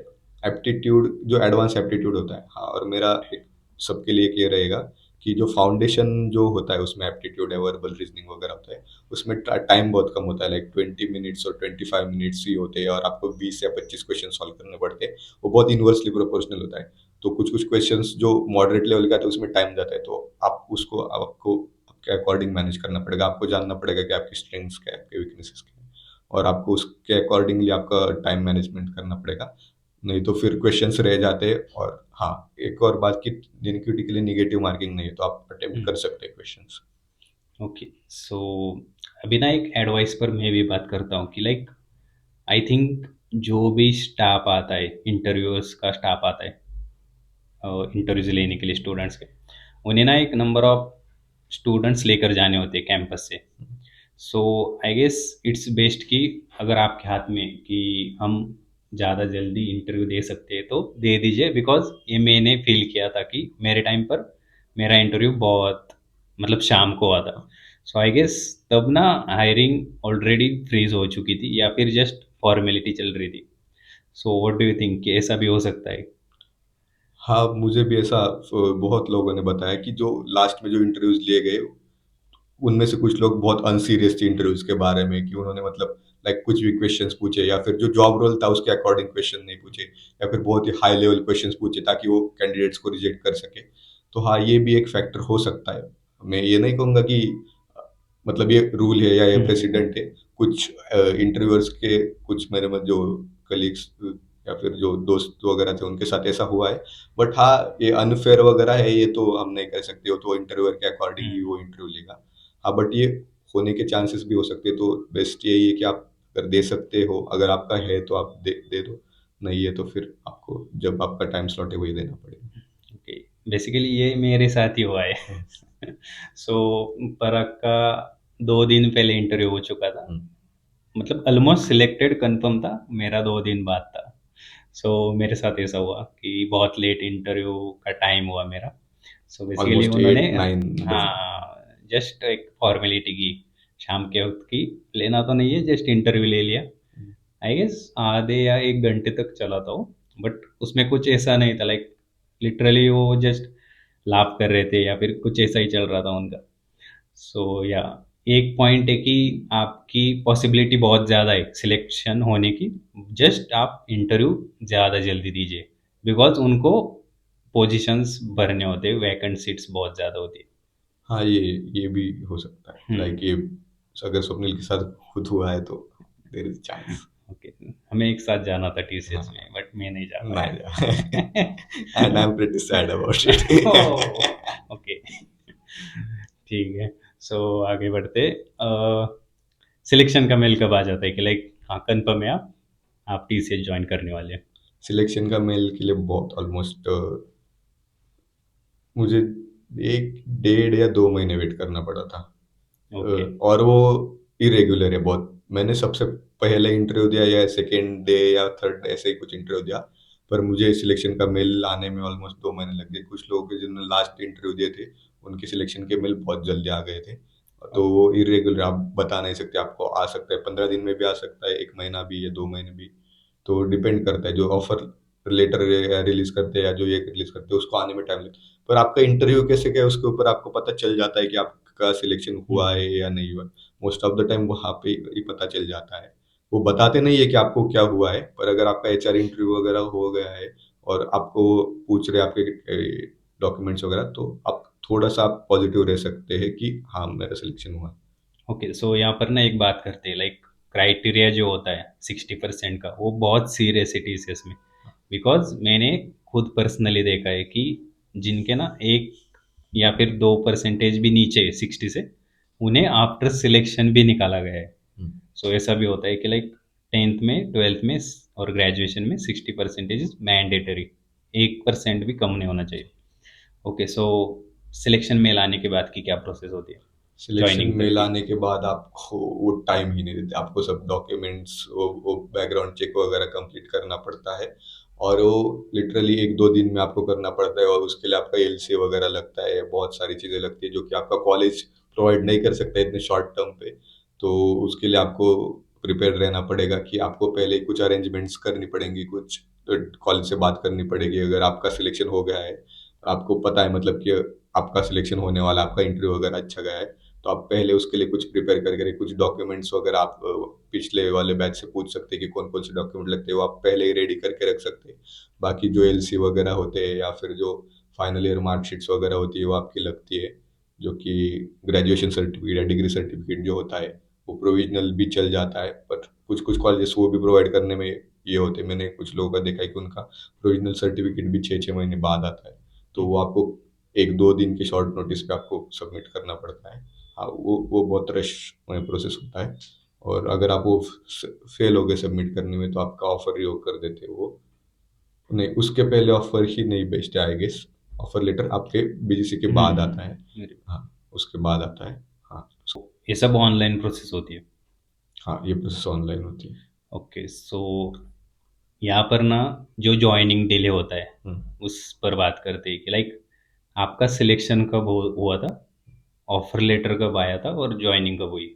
एप्टीट्यूड, जो एडवांस एप्टीट्यूड होता है, हाँ, और मेरा एक सबके लिए ये रहेगा कि जो फाउंडेशन जो होता है उसमें एप्टीट्यूड है, वर्बल रीजनिंग वगैरह होता है, उसमें टाइम बहुत कम होता है, लाइक 20 मिनट्स और 25 मिनट्स ही होते हैं, और आपको 20 या 25 क्वेश्चन सॉल्व करने पड़ते हैं। वो बहुत इन्वर्सली प्रोपोर्शनल होता है। तो कुछ कुछ क्वेश्चंस जो मॉडरेट लेवल का है तो उसमें टाइम जाता है, तो आप उसको आपको आपके अकॉर्डिंग मैनेज करना पड़ेगा। आपको जानना पड़ेगा कि आपकी स्ट्रेंथ्स क्या है, आपके वीकनेसेस क्या है, और आपको उसके अकॉर्डिंगली आपका टाइम मैनेजमेंट करना पड़ेगा। नहीं तो फिर क्वेश्चंस रह जाते हैं। और हाँ, एक और बात की, जिनक्यूटी के लिए निगेटिव मार्किंग नहीं है, तो आप अटेम्प्ट कर सकते हैं क्वेश्चंस।
ओके। सो अभी ना एक एडवाइस पर मैं भी बात करता हूँ कि लाइक आई थिंक जो भी स्टाफ आता है, इंटरव्यूअर्स का स्टाफ आता है इंटरव्यूज लेने के लिए स्टूडेंट्स के, उन्हें ना एक नंबर ऑफ स्टूडेंट्स लेकर जाने होते हैं कैंपस से। सो आई गेस इट्स बेस्ट कि अगर आपके हाथ में कि हम ज़्यादा जल्दी इंटरव्यू दे सकते हैं तो दे दीजिए, बिकॉज ये मैंने फील किया था कि मेरे टाइम पर मेरा इंटरव्यू बहुत मतलब शाम को हुआ था। सो आई गेस तब ना हायरिंग ऑलरेडी फ्रीज हो चुकी थी या फिर जस्ट फॉर्मेलिटी चल रही थी। So what do you think, ऐसा भी हो सकता है?
हाँ, मुझे भी ऐसा बहुत लोगों ने बताया कि जो लास्ट में जो इंटरव्यूज लिए गए उनमें से कुछ लोग बहुत अनसीरियस थे इंटरव्यूज के बारे में, कि उन्होंने मतलब लाइक कुछ भी क्वेश्चंस पूछे, या फिर जो जॉब रोल था उसके अकॉर्डिंग क्वेश्चन नहीं पूछे, या फिर बहुत ही हाई लेवल क्वेश्चंस पूछे ताकि वो कैंडिडेट्स को रिजेक्ट कर सके। तो हाँ, ये भी एक फैक्टर हो सकता है। मैं ये नहीं कहूँगा कि मतलब ये रूल है या ये
हम्म।
प्रेसिडेंट है, कुछ इंटरव्यूअर्स के कुछ मेरे में जो कलीग्स या फिर जो दोस्त वगैरह थे उनके साथ ऐसा हुआ है। बट हाँ, ये अनफेयर वगैरह है, ये तो हम नहीं कह सकते, हो तो इंटरव्यूअर के अकॉर्डिंग ही
हुँ,
वो इंटरव्यू लेगा। हाँ, बट ये होने के चांसेस भी हो सकते हैं, तो बेस्ट यही है कि आप अगर दे सकते हो, अगर आपका है तो आप दे दो, नहीं है तो फिर आपको जब आपका टाइम स्लॉट है वही देना पड़ेगा।
ओके। बेसिकली ये मेरे साथ ही हुआ है।
हुँ,
सो पराग का 2 दिन पहले इंटरव्यू हो चुका था।
हुँ।
मतलब ऑलमोस्ट सिलेक्टेड कंफर्म था, मेरा 2 दिन बाद था। सो मेरे साथ ऐसा हुआ कि बहुत लेट इंटरव्यू का टाइम हुआ मेरा। सो बेसिकली
ऑलमोस्ट
उन्होंने
8-9 बजे।
हाँ, जस्ट एक फॉर्मेलिटी की, शाम के वक़्त की, लेना तो नहीं है, जस्ट इंटरव्यू ले लिया।
हुँ,
आई गेस आधे या 1 घंटे तक चला था वो, बट उसमें कुछ ऐसा नहीं था, लाइक लिटरली वो जस्ट लाफ़ कर रहे थे या फिर कुछ ऐसा ही चल रहा था उनका। सो या एक पॉइंट है कि आपकी पॉसिबिलिटी बहुत ज़्यादा है सिलेक्शन होने की, जस्ट आप इंटरव्यू ज़्यादा जल्दी दीजिए, बिकॉज़ उनको पोजीशंस भरने होते हैं, वैकेंट सीट्स बहुत ज़्यादा होती है।
हाँ, ये भी हो सकता है।
हुँ,
लाइक ये अगर स्वप्निल के साथ खुद हुआ है तो देयर इज़ चांस।
ओके। हमें एक साथ जाना था टीसीएस
हाँ,
में, बट मैं नहीं जा
नहीं
पाया।
And I am pretty sad about it.
Oh! Okay, ठीक है। सो आगे बढ़ते सिलेक्शन का मेल कब आ जाता है कि लाइक हाँ, कन्फर्म है आप टीसीएस जॉइन करने वाले हैं?
सिलेक्शन का मेल के लिए बहुत ऑलमोस्ट मुझे 1 डेढ़ या 2 महीने वेट करना पड़ा था।
ओके,
और वो इरेगुलर है बहुत। मैंने सबसे पहले इंटरव्यू दिया या सेकंड डे या थर्ड डे ऐसे ही कुछ इंटरव्यू दिया, पर मुझे सिलेक्शन का मेल आने में ऑलमोस्ट 2 महीने लग गए। कुछ लोगों के जिन्होंने लास्ट इंटरव्यू दिए थे, उनके सिलेक्शन के मेल बहुत जल्दी आ गए थे। तो
ओके।
वो इरेगुलर आप बता नहीं सकते, आपको आ सकता है 15 दिन में भी आ सकता है, 1 महीना भी या 2 महीने भी। तो डिपेंड करता है, जो ऑफर लेटर रिलीज़ करते हैं या जो ये रिलीज़ करते हैं, उसको आने में टाइम लगता है। पर आपका इंटरव्यू कैसे गया उसके ऊपर आपको पता चल जाता है कि आपका सिलेक्शन हुआ
हुँ,
है या नहीं हुआ। मोस्ट ऑफ द टाइम वहाँ पे ही पता चल जाता है। वो बताते नहीं है कि आपको क्या हुआ है, पर अगर आपका एचआर इंटरव्यू वगैरह हो गया है और आपको पूछ रहे हैं आपके डॉक्यूमेंट्स वगैरह, तो आप थोड़ा-सा आप पॉज़िटिव रह सकते हैं कि हाँ, मेरा सिलेक्शन हुआ।
ओके। सो यहाँ पर ना एक बात करते हैं, लाइक क्राइटेरिया जो होता है 60% का, वो बहुत सीरियस है टीसीएस में। बिकॉज़ मैंने खुद पर्सनली देखा है कि जिनके ना 1 या फिर 2 परसेंटेज भी नीचे है 60 से, उन्हें आफ्टर सिलेक्शन भी निकाला गया है।
हुँ।
सो ऐसा भी होता है कि लाइक 10th में, 12th में और ग्रेजुएशन में 60 परसेंटेज इज़ मैंडेटरी। 1% भी कम नहीं होना चाहिए। ओके, सो सिलेक्शन मेल आने के बाद की क्या प्रोसेस होती है?
सिलेक्शन
जॉइनिंग तक
मेल
की?
आने के बाद आपको वो टाइम ही नहीं देते, आपको सब डॉक्यूमेंट्स वो बैकग्राउंड चेक वगैरह कंप्लीट करना पड़ता है, और वो लिटरली 1-2 दिन में आपको करना पड़ता है, और उसके लिए आपका एलसी वगैरह लगता है, बहुत सारी चीज़ें लगती है जो कि आपका कॉलेज प्रोवाइड नहीं कर सकता इतने शॉर्ट टर्म पे। तो उसके लिए आपको प्रिपेयर रहना पड़ेगा कि आपको पहले ही कुछ अरेंजमेंट्स करनी पड़ेंगी, कुछ कॉलेज से बात करनी पड़ेगी अगर आपका सिलेक्शन हो गया है। आपको पता है मतलब कि आपका सिलेक्शन होने वाला है, आपका इंटरव्यू वगैरह अच्छा गया है, तो आप पहले उसके लिए कुछ प्रिपेयर करके रखिए, कुछ डॉक्यूमेंट्स वगैरह आप पिछले वाले बैच से पूछ सकते हैं कि कौन-कौन से डॉक्यूमेंट लगते हैं, वो आप पहले ही रेडी करके रख सकते हैं। बाकी जो एलसी वगैरह होते हैं या फिर जो फाइनल ईयर मार्कशीट्स वगैरह होती है, वो आपकी लगती है, जो कि ग्रेजुएशन सर्टिफिकेट या डिग्री सर्टिफिकेट जो होता है, वो प्रोविज़नल भी चल जाता है, पर कुछ-कुछ कॉलेजेस वो भी प्रोवाइड करने में ये होते हैं। मैंने कुछ लोगों का देखा है कि उनका प्रोविज़नल सर्टिफिकेट भी 6-6 महीने बाद आता है, तो
हुँ,
वो आपको 1-2 दिन के शॉर्ट नोटिस पे आपको सबमिट करना पड़ता है। हाँ, वो बहुत रश में प्रोसेस होता है, और अगर आप वो फ फेल हो गए सबमिट करने में, तो आपका ऑफ़र रिवोक कर देते हैं वो। नहीं, उसके पहले ऑफ़र ही नहीं भेजते आई गेस। ऑफ़र लेटर आपके बीजीसी के बाद
हुँ,
आता है।
मेरे
हाँ, उसके बाद आता है। हाँ,
ये सब ऑनलाइन प्रोसेस होती है।
हाँ, ये प्रोसेस ऑनलाइन होती है।
ओके, सो यहाँ पर ना जो जॉइनिंग डिले होता है,
हुँ।
उस पर बात करते हैं कि लाइक आपका सिलेक्शन कब हुआ था? ऑफर लेटर कब आया था और जॉइनिंग कब हुई?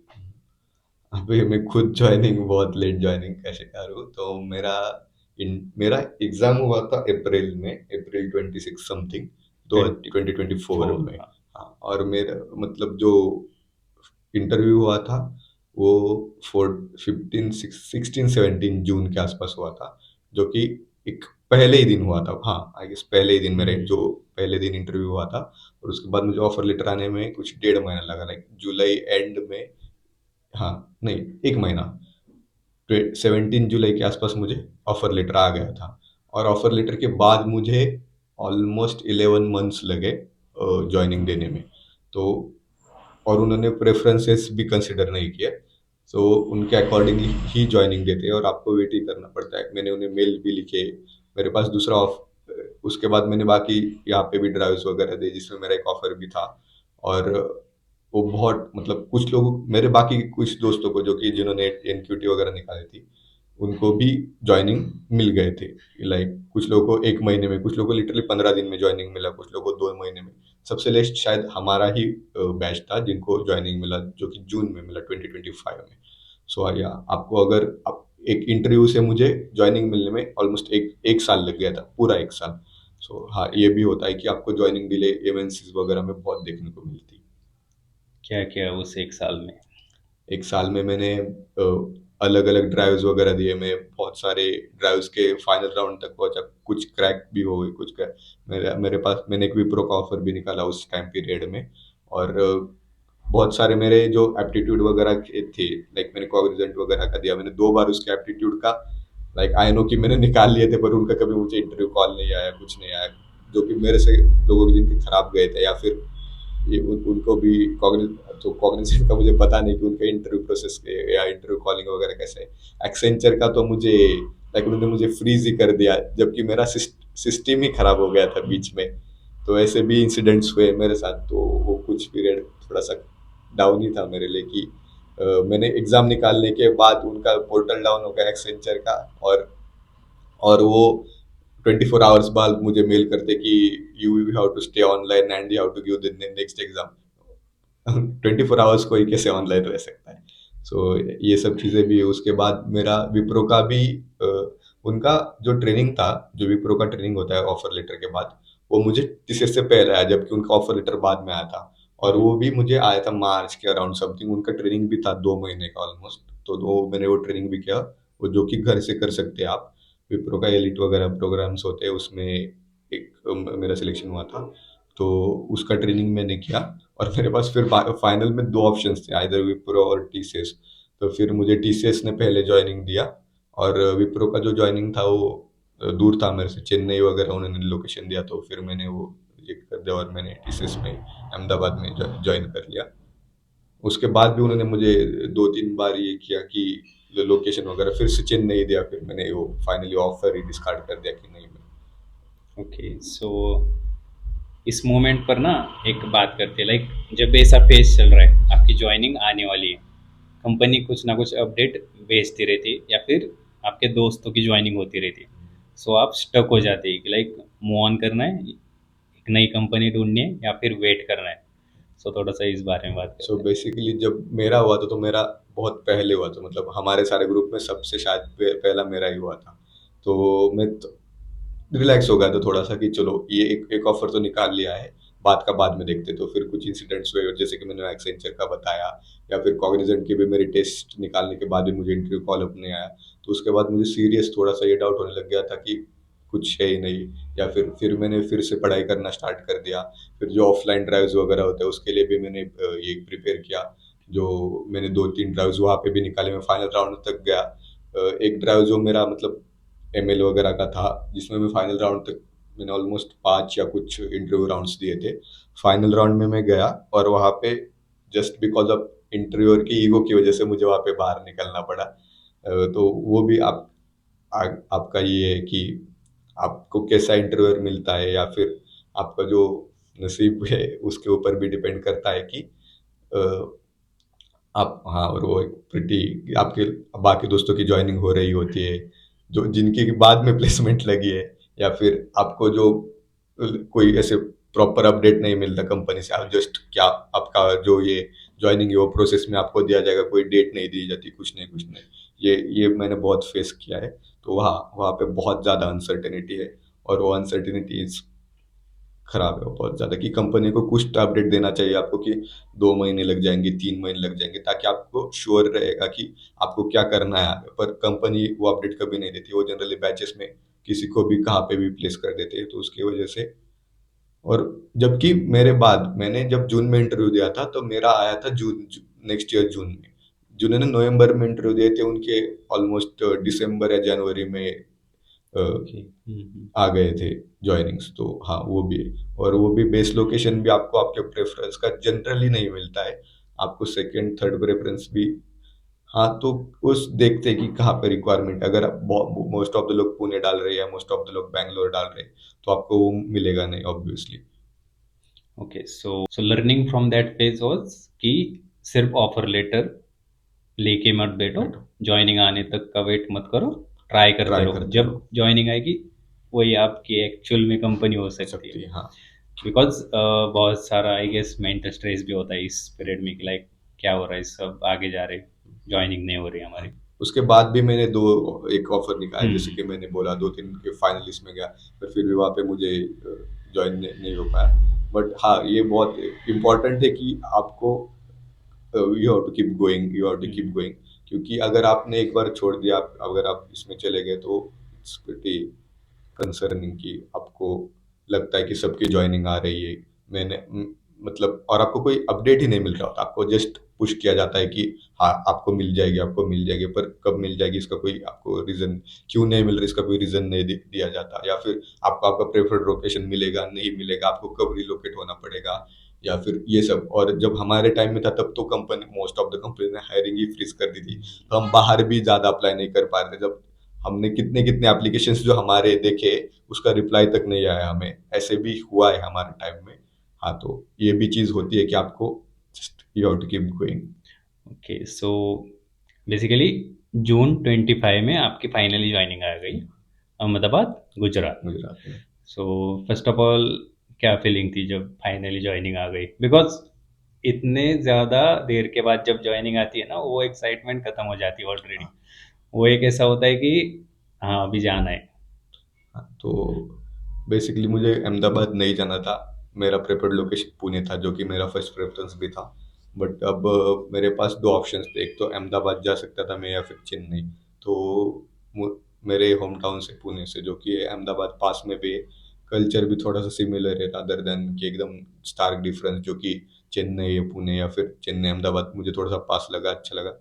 अभी मैं खुद जॉइनिंग बहुत लेट जॉइनिंग का शिकार हूँ, तो मेरा एग्ज़ाम हुआ था अप्रैल में, अप्रैल 26 समथिंग, दो 2024
24,
में।
हाँ,
हाँ, और मेरा मतलब जो इंटरव्यू हुआ था, वो 16-17 जून के आसपास हुआ था, जो कि एक पहले ही दिन हुआ था। हाँ, आई गेस पहले ही दिन मेरे
हुँ,
जो पहले दिन इंटरव्यू हुआ था, और उसके बाद मुझे ऑफ़र लेटर आने में कुछ डेढ़ महीना लगा, लाइक जुलाई एंड में, हाँ, नहीं, 1 महीना। 17 जुलाई के आसपास मुझे ऑफर लेटर आ गया था, और ऑफर लेटर के बाद मुझे ऑलमोस्ट 11 मंथ्स लगे ज्वाइनिंग देने में। तो और उन्होंने प्रेफरेंसेस भी कंसिडर नहीं किए, सो उनके अकॉर्डिंगली ही ज्वाइनिंग देते हैं, और आपको वेट ही करना पड़ता है। मैंने उन्हें मेल भी लिखे, मेरे पास दूसरा ऑफ उसके बाद मैंने बाकी यहाँ पे भी ड्राइव्स वगैरह दिए जिसमें मेरा एक ऑफर भी था। और वो बहुत मतलब कुछ लोग मेरे बाकी कुछ दोस्तों को जो कि जिन्होंने एनक्यूटी वगैरह निकाली थी, उनको भी ज्वाइनिंग मिल गए थे। लाइक कुछ लोगों को 1 महीने में, कुछ लोगों को लिटरली 15 दिन में ज्वाइनिंग मिला, कुछ लोगों को 2 महीने में। सबसे लेस्ट शायद हमारा ही बैच था जिनको ज्वाइनिंग मिला, जो कि जून में मिला 2025 में। सो या आपको अगर आप एक इंटरव्यू से मुझे ज्वाइनिंग मिलने में ऑलमोस्ट एक एक साल लग गया था, पूरा एक साल। सो हाँ, ये भी होता है कि आपको ज्वाइनिंग डिले एमएनसीज वगैरह में बहुत देखने को मिलती।
क्या क्या उस एक साल में?
एक साल में मैंने अलग अलग ड्राइव्स वगैरह दिए, मैं बहुत सारे ड्राइव्स के फाइनल राउंड तक पहुंचा, कुछ क्रैक भी हो गए, कुछ क्रैक। मेरे पास मैंने एक विप्रो का ऑफर भी निकाला उस टाइम पीरियड में। और बहुत सारे मेरे जो एप्टीट्यूड वगैरह के थे, लाइक मैंने कॉग्निजेंट वगैरह का दिया, मैंने 2 बार उसके एप्टीट्यूड का, लाइक आई नो कि मैंने निकाल लिए थे, पर उनका कभी मुझे इंटरव्यू कॉल नहीं आया, कुछ नहीं आया। जो कि मेरे से लोगों के जिनके खराब गए थे, या फिर ये उनको भी कॉग्निजेंट का मुझे पता नहीं कि उनका इंटरव्यू प्रोसेस या इंटरव्यू कॉलिंग वगैरह कैसे है। एक्सेंचर का तो मुझे लाइक उन्होंने मुझे फ्रीज ही कर दिया, जबकि मेरा सिस्टम ही खराब हो गया था बीच में। तो ऐसे भी इंसिडेंट्स हुए मेरे साथ, तो वो कुछ पीरियड थोड़ा सा डाउन ही था मेरे लिए कि मैंने एग्जाम निकालने के बाद उनका पोर्टल डाउन हो गया एक्सेंचर का। और वो 24 आवर्स बाद मुझे मेल करते कि you have to stay online and you have to give the next exam. 24 hours कोई कैसे ऑनलाइन रह सकता है। सो ये सब चीज़ें भी है। उसके बाद मेरा विप्रो का भी अ, उनका जो ट्रेनिंग था, जो विप्रो का ट्रेनिंग होता है ऑफर लेटर के बाद, वो मुझे टीसीएस से पहले आया, जबकि उनका ऑफर लेटर बाद में आया था। और वो भी मुझे आया था मार्च के अराउंड समथिंग। उनका ट्रेनिंग भी था 2 महीने का ऑलमोस्ट। तो मैंने वो ट्रेनिंग भी किया, वो जो कि घर से कर सकते हैं आप। विप्रो का एलिट वगैरह प्रोग्राम्स होते हैं, उसमें एक मेरा सिलेक्शन हुआ था। तो उसका ट्रेनिंग मैंने किया। और मेरे पास फिर फाइनल में 2 ऑप्शंस थे, आइदर विप्रो और टीसीएस। तो फिर मुझे टीसीएस ने पहले ज्वाइनिंग दिया, और विप्रो का जो ज्वाइनिंग था वो दूर था मेरे से, चेन्नई वगैरह उन्होंने लोकेशन दिया। तो फिर मैंने वो रिजेक्ट कर दिया, और मैंने टीसीएस में अहमदाबाद में ज्वाइन कर लिया। उसके बाद भी उन्होंने मुझे 2-3 बार ये किया कि लोकेशन वगैरह फिर से चेन्नई दिया, फिर मैंने वो फाइनली ऑफर ही डिस्कार्ड कर दिया कि नहीं।
ओके, सो इस मोमेंट पर ना एक बात करते हैं, लाइक जब ऐसा फेज चल रहा है, आपकी ज्वाइनिंग आने वाली है, कंपनी कुछ ना कुछ अपडेट भेजती रहती है या फिर आपके दोस्तों की ज्वाइनिंग होती रहती है। सो आप स्टक हो जाते हैं कि लाइक मूव ऑन करना है, एक नई कंपनी ढूंढनी है या फिर वेट करना है। सो थोड़ा सा इस बारे में बात
सो
करते हैं।
बेसिकली जब मेरा हुआ था, तो मेरा बहुत पहले हुआ था, मतलब हमारे सारे ग्रुप में सबसे शायद पहला मेरा ही हुआ था। तो मैं रिलैक्स हो गया था थोड़ा सा कि चलो ये एक ऑफर तो निकाल लिया है, बात का बाद में देखते। तो फिर कुछ इंसिडेंट्स हुए, जैसे कि मैंने एक्सेंचर का बताया, या फिर कॉग्निजेंट के भी मेरे टेस्ट निकालने के बाद भी मुझे इंटरव्यू कॉल अप नहीं आया। तो उसके बाद मुझे सीरियस थोड़ा सा ये डाउट होने लग गया था कि कुछ है ही नहीं। या फिर मैंने फिर से पढ़ाई करना स्टार्ट कर दिया। फिर जो ऑफलाइन ड्राइव्स वगैरह होते हैं उसके लिए भी मैंने ये प्रिपेयर किया। जो मैंने 2-3 ड्राइव्स वहाँ पे भी निकाले, मैं फाइनल राउंड तक गया। एक ड्राइव जो मेरा मतलब एमएल वगैरह का था, जिसमें मैं फाइनल राउंड तक, मैंने ऑलमोस्ट 5 या कुछ इंटरव्यू राउंड्स दिए थे। फाइनल राउंड में मैं गया, और वहाँ पे जस्ट बिकॉज ऑफ इंटरव्यूअर की ईगो की वजह से मुझे वहाँ पे बाहर निकलना पड़ा। तो वो भी आपका ये है कि आपको कैसा इंटरव्यूअर मिलता है, या फिर आपका जो नसीब है उसके ऊपर भी डिपेंड करता है कि अ, आप, हाँ, और वो एक प्रिटी आपके बाकी दोस्तों की ज्वाइनिंग हो रही होती है, जो जिनकी बाद में प्लेसमेंट लगी है, या फिर आपको जो कोई ऐसे प्रॉपर अपडेट नहीं मिलता कंपनी से। आप जस्ट क्या, आपका जो ये ज्वाइनिंग है वो प्रोसेस में आपको दिया जाएगा, कोई डेट नहीं दी जाती, कुछ नहीं कुछ नहीं। ये मैंने बहुत फेस किया है। तो वहाँ वहाँ पे बहुत ज़्यादा अनसर्टेनिटी है, और वो अनसर्टेनिटी खराब है वो बहुत ज़्यादा, कि कंपनी को कुछ तो अपडेट देना चाहिए आपको कि 2 महीने लग जाएंगे, 3 महीने लग जाएंगे, ताकि आपको श्योर रहेगा कि आपको क्या करना है आगे। पर कंपनी वो अपडेट कभी नहीं देती, वो जनरली बैचेस में किसी को भी कहाँ पे भी प्लेस कर देते हैं, तो उसकी वजह से। और जबकि मेरे बाद मैंने जब जून में इंटरव्यू दिया था, तो मेरा आया था जून, नेक्स्ट ईयर जून में। जिन्होंने नवंबर में इंटरव्यू दिए थे उनके ऑलमोस्ट दिसंबर या जनवरी में
ओके।
आ गए थे जॉइनिंग्स। तो हाँ, वो भी है। और वो भी बेस लोकेशन भी आपको आपके प्रेफरेंस का जनरली नहीं मिलता है, आपको सेकंड थर्ड प्रेफरेंस भी। हाँ, तो उस देखते हैं कि कहाँ पे रिक्वायरमेंट, अगर मोस्ट ऑफ द लोग पुणे डाल रहे हैं या मोस्ट ऑफ द लोग बैंगलोर डाल रहे हैं, तो आपको वो मिलेगा नहीं obviously.
Okay, so learning from that phase was कि सिर्फ ऑफर लेटर लेके मत बैठो, जॉइनिंग आने तक का वेट मत करो, ट्राई करते
ट्राई
रहो,
करते
जब
रहो।
जॉइनिंग आएगी वही आपकी एक्चुअल में कंपनी हो सकती है।
सकती है, हाँ।
बिकॉज बहुत सारा आई गेस मेंटल स्ट्रेस भी होता है इस पीरियड में कि लाइक क्या हो रहा है, सब आगे जा रहे, जॉइनिंग नहीं हो रही हमारी।
हाँ, उसके बाद भी मैंने दो एक ऑफर निकाला, जैसे
हम्म।
कि मैंने बोला 2-3 के फाइनलिस्ट में गया, पर फिर भी वहाँ पे मुझे ज्वाइन नहीं हो पाया। बट हाँ, ये बहुत इम्पोर्टेंट है कि आपको you have to keep going, you have to keep
hmm.
Going. क्योंकि अगर आपने एक बार छोड़ दिया, अगर आप इसमें चले गए, तो इट्स प्रीटी कंसर्निंग कि आपको लगता है कि सबकी जॉइनिंग आ रही है। मतलब, और आपको कोई अपडेट ही नहीं मिल रहा होता, आपको जस्ट पुश किया जाता है कि हाँ, आपको मिल जाएगी, आपको मिल जाएगी, पर कब मिल जाएगी इसका कोई आपको रीजन, क्यों नहीं मिल रही इसका कोई रीजन नहीं दिया जाता। या फिर आपको आपका प्रेफर्ड लोकेशन मिलेगा नहीं मिलेगा, आपको कब रिलोकेट होना पड़ेगा, या फिर ये सब। और जब हमारे टाइम में था तब तो company, most of the company ने हायरिंग ही फ्रीज कर दी थी, तो हम बाहर भी ज्यादा अप्लाई नहीं कर पा रहे थे। जब हमने कितने कितने एप्लीकेशंस जो हमारे देखे, उसका रिप्लाई तक नहीं आया हमें, ऐसे भी हुआ है हमारे टाइम में। हाँ, तो ये भी चीज होती है कि आपको just you have to keep going.
Okay, so basically June 25 में आपकी फाइनली ज्वाइनिंग आ गई अहमदाबाद, गुजरात।
गुजरात में।
सो फर्स्ट ऑफ ऑल क्या फीलिंग थी जब फाइनली ज्वाइनिंग आ गई? बिकॉज इतने ज़्यादा देर के बाद जब ज्वाइनिंग आती है ना, वो एक्साइटमेंट खत्म हो जाती है ऑलरेडी।
हाँ,
वो एक ऐसा होता है कि हाँ अभी जाना है।
हाँ, तो बेसिकली मुझे अहमदाबाद नहीं जाना था, मेरा प्रेफर्ड लोकेशन पुणे था, जो कि मेरा फर्स्ट प्रेफरेंस भी था। बट अब मेरे पास दो ऑप्शंस थे, एक तो अहमदाबाद जा सकता था मैं, या फिर चेन्नई। तो मु- मेरे होम टाउन से पुणे से, जो कि अहमदाबाद पास में भी है, कल्चर भी थोड़ा सा सिमिलर है, अदर देन कि एकदम स्टार्क डिफरेंस, जो कि चेन्नई या पुणे, या फिर चेन्नई अहमदाबाद मुझे थोड़ा सा पास लगा, अच्छा लगा।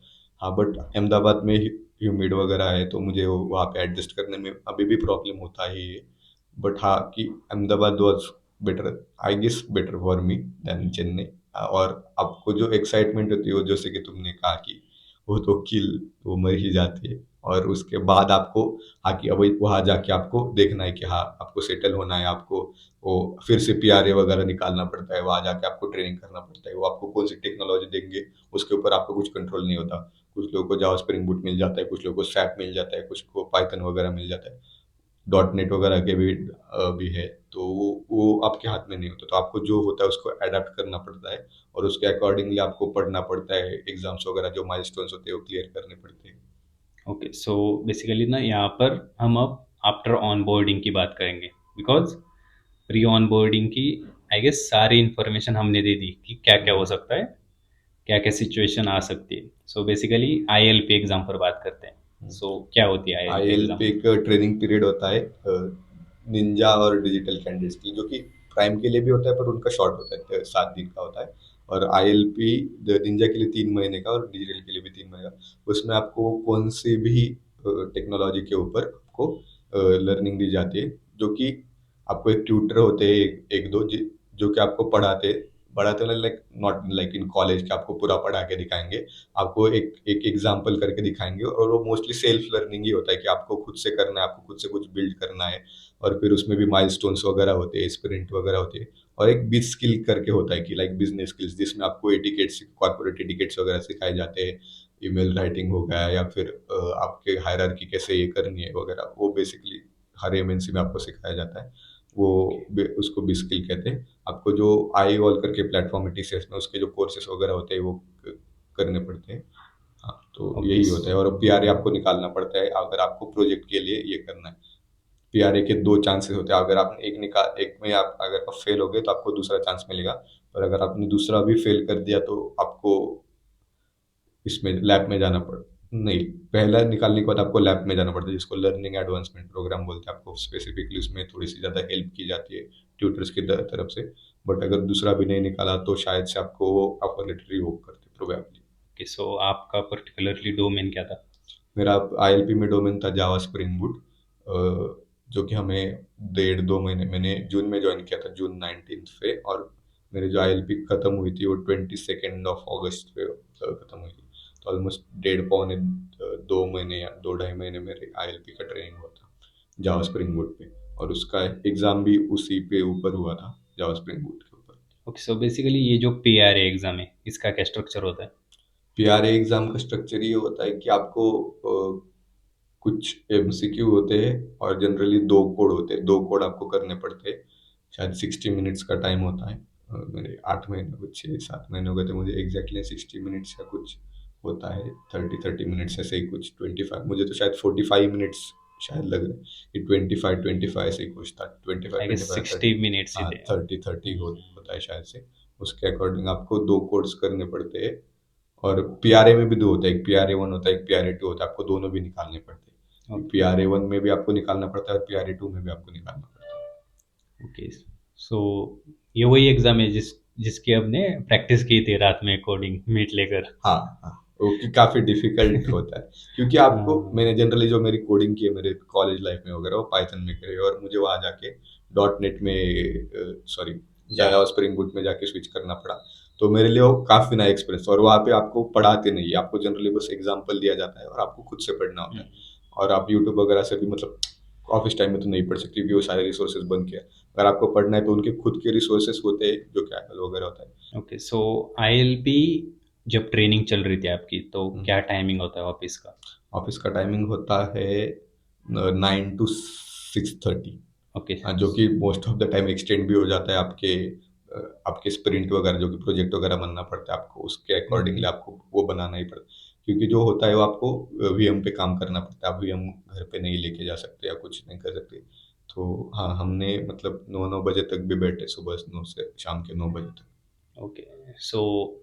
हाँ, बट अहमदाबाद में ह्यूमिड वगैरह है, तो मुझे वहाँ पे एडजस्ट करने में अभी भी प्रॉब्लम होता ही है। बट हाँ, कि Ahmedabad was better, I guess better for me than Chennai. और आपको जो एक्साइटमेंट होती है, वो जैसे कि तुमने कहा कि वो तो किल, वो मर ही जाती है। और उसके बाद आपको, हाँ, कि अब वहाँ जाके आपको देखना है कि हाँ, आपको सेटल होना है, आपको वो फिर से पीआरए वगैरह निकालना पड़ता है, वहाँ जाके आपको ट्रेनिंग करना पड़ता है, वो आपको कौन सी टेक्नोलॉजी देंगे उसके ऊपर आपको कुछ कंट्रोल नहीं होता। कुछ लोगों को जावा स्प्रिंग बूट मिल जाता है, कुछ लोगों को सैप मिल जाता है, कुछ को पाइथन वगैरह मिल जाता है, डॉट नेट वगैरह के भी है। तो वो आपके हाथ में नहीं होता, तो आपको जो होता है उसको अडेप्ट करना पड़ता है, और उसके अकॉर्डिंगली आपको पढ़ना पड़ता है, एग्जाम्स वगैरह जो माइलस्टोन्स होते हैं वो क्लियर करने पड़ते हैं।
ओके, सो बेसिकली ना यहाँ पर हम अब आफ्टर ऑन बोर्डिंग की बात करेंगे। बिकॉज प्री ऑन बोर्डिंग की आई गेस सारी इन्फॉर्मेशन हमने दे दी कि क्या क्या हो
हम्म।
सकता है, क्या क्या सिचुएशन आ सकती है। सो बेसिकली आईएलपी एग्जाम पर बात करते हैं। सो क्या होती है आईएलपी
आईएल
एग्जाम?
पे एक ट्रेनिंग पीरियड होता है निंजा और डिजिटल कैंडिडेट्स के लिए, जो कि प्राइम के लिए भी होता है, पर उनका शॉर्ट होता है, 7 दिन का होता है। और आईएलपी निंजा के लिए 3 महीने का, और डिजिटल के लिए भी 3 महीने का। उसमें आपको कौन सी भी टेक्नोलॉजी के ऊपर आपको लर्निंग दी जाती है, जो कि आपको एक ट्यूटर होते हैं, एक दो जो कि आपको पढ़ाते पढ़ाते like not like in college के आपको पूरा पढ़ा के दिखाएंगे, आपको एक एक एग्जाम्पल करके दिखाएंगे। और वो मोस्टली सेल्फ लर्निंग ही होता है कि आपको खुद से करना है, आपको खुद से कुछ बिल्ड करना है। और फिर उसमें भी माइलस्टोन्स वगैरह होते हैं, स्प्रिंट वगैरह होती है। और एक बिज स्किल करके होता है कि लाइक बिजनेस स्किल्स, जिसमें आपको एटिकेट्स, कॉर्पोरेट एटिकेट्स वगैरह सिखाए जाते हैं। ईमेल राइटिंग हो गया, या फिर आपके हायरार्की कैसे ये करनी है वगैरह, वो बेसिकली हर एमएनसी में आपको सिखाया जाता है। वो उसको भी स्किल कहते हैं। आपको जो आई वॉल करके प्लेटफॉर्म है टीसीएस में, उसके जो कोर्सेज वगैरह होते हैं वो करने पड़ते हैं। हाँ, तो
ओके।
यही होता है। और पीआरए आपको निकालना पड़ता है अगर आपको प्रोजेक्ट के लिए ये करना है। पीआरए के दो चांसेस होते हैं, अगर आपने एक में आप अगर आप फेल हो गए तो आपको दूसरा चांस मिलेगा। पर अगर आपने दूसरा भी फेल कर दिया तो आपको इसमें लैब में जाना पड़ नहीं, पहला निकालने के बाद आपको लैब में जाना पड़ता है, जिसको लर्निंग एडवांसमेंट प्रोग्राम बोलते हैं। आपको स्पेसिफिकली उसमें थोड़ी सी ज़्यादा हेल्प की जाती है ट्यूटर्स की तरफ से। बट अगर दूसरा भी नहीं निकाला तो शायद से आपको वो ऑफर लेटर रिवोक करते प्रोबेबली।
ओके, सो आपका पर्टिकुलरली डोमेन क्या था?
मेरा आईएलपी में डोमेन था जावा स्प्रिंग बूट, जो कि हमें 1.5-2 महीने, मैंने जून में ज्वाइन किया था, जून 19th पे, और मेरी जो आईएलपी खत्म हुई थी वो 22 पे खत्म हुई थी। तो ऑलमोस्ट 1.5 पौने 2 महीने या 2 ढाई महीने मेरे आईएलपी का ट्रेनिंग हुआ था जावा स्प्रिंग बूट पे, और उसका एग्ज़ाम भी उसी पे ऊपर हुआ था, जावा स्प्रिंग बूट के ऊपर।
ओके, सो बेसिकली ये जो पीआरए एग्ज़ाम है, इसका क्या स्ट्रक्चर होता है?
पीआरए एग्ज़ाम का स्ट्रक्चर ये होता है कि आपको कुछ एमसीक्यू होते हैं और जनरली 2 कोड होते हैं, 2 कोड आपको करने पड़ते हैं। शायद 60 मिनट्स का टाइम होता है। मेरे 8 महीने कुछ 6-7 महीने हो गए थे, मुझे एग्जैक्टली 60 मिनट्स का कुछ होता है, 30-30 मिनट्स ऐसे ही कुछ, 25, मुझे तो शायद 45 मिनट्स शायद लग रहे हैं कि 25-25 ऐसे ही कुछ था, twenty five
I
twenty
guess
five
60
thirty
minutes ही
हाँ
थे।
30-30 होता है शायद से। उसके अकॉर्डिंग आपको 2 कोड्स करने पड़ते हैं, और पीआरए में भी 2 होता है, एक पीआरए 1 होता है, एक पीआरए 2 होता है, आपको दोनों भी निकालने पड़ते हैं।
ओके,
पीआरए 1 में भी आपको निकालना पड़ता है और पीआरए 2 में भी आपको निकालना पड़ता है।
ओके। सो ये वही एग्ज़ाम है जिसकी आपने प्रैक्टिस की थी रात में कोडिंग मीट लेकर?
हाँ, हाँ, वो कि काफ़ी डिफ़िकल्ट होता है, क्योंकि आपको,
हाँ,
मैंने जनरली जो मेरी कोडिंग की है मेरे कॉलेज लाइफ में वगैरह, वो पाइथन में करी है, और मुझे वहाँ जाके डॉट नेट में, सॉरी,
जावा।
जावा स्प्रिंग बूट में जाके स्विच करना पड़ा। तो मेरे लिए वो काफ़ी नया एक्सपीरियंस, और वहाँ पे आपको पढ़ाते नहीं है, आपको जनरली बस एग्ज़ाम्पल दिया जाता है और आपको खुद से पढ़ना होता
हुँ,
है। और आप यूट्यूब वगैरह से भी, मतलब ऑफ़िस टाइम में तो नहीं पढ़ सकते क्योंकि वो सारे रिसोर्सेज़ बंद किया है। अगर आपको पढ़ना है तो उनके खुद के रिसोर्सेज़ होते हैं, जो कैकल वगैरह होता है।
ओके। सो आईएलपी जब ट्रेनिंग चल रही थी आपकी, तो
हुँ।
क्या टाइमिंग होता है ऑफ़िस का?
ऑफिस का टाइमिंग होता है 9 to 6:30।
ओके।
हाँ, जो कि most of the time extend भी हो जाता है, आपके स्प्रिंट वगैरह, जो कि प्रोजेक्ट वगैरह बनना पड़ता है आपको, उसके
हुँ,
अकॉर्डिंगली
हुँ।
आपको वो बनाना ही पड़ता है, क्योंकि जो होता है वो आपको वीएम पे काम करना पड़ता है, आप वीएम घर पे नहीं लेके जा सकते या कुछ नहीं कर सकते। तो हाँ, हमने मतलब 9-9 बजे तक भी बैठे, सुबह 9 से शाम के 9 बजे तक।
Okay, so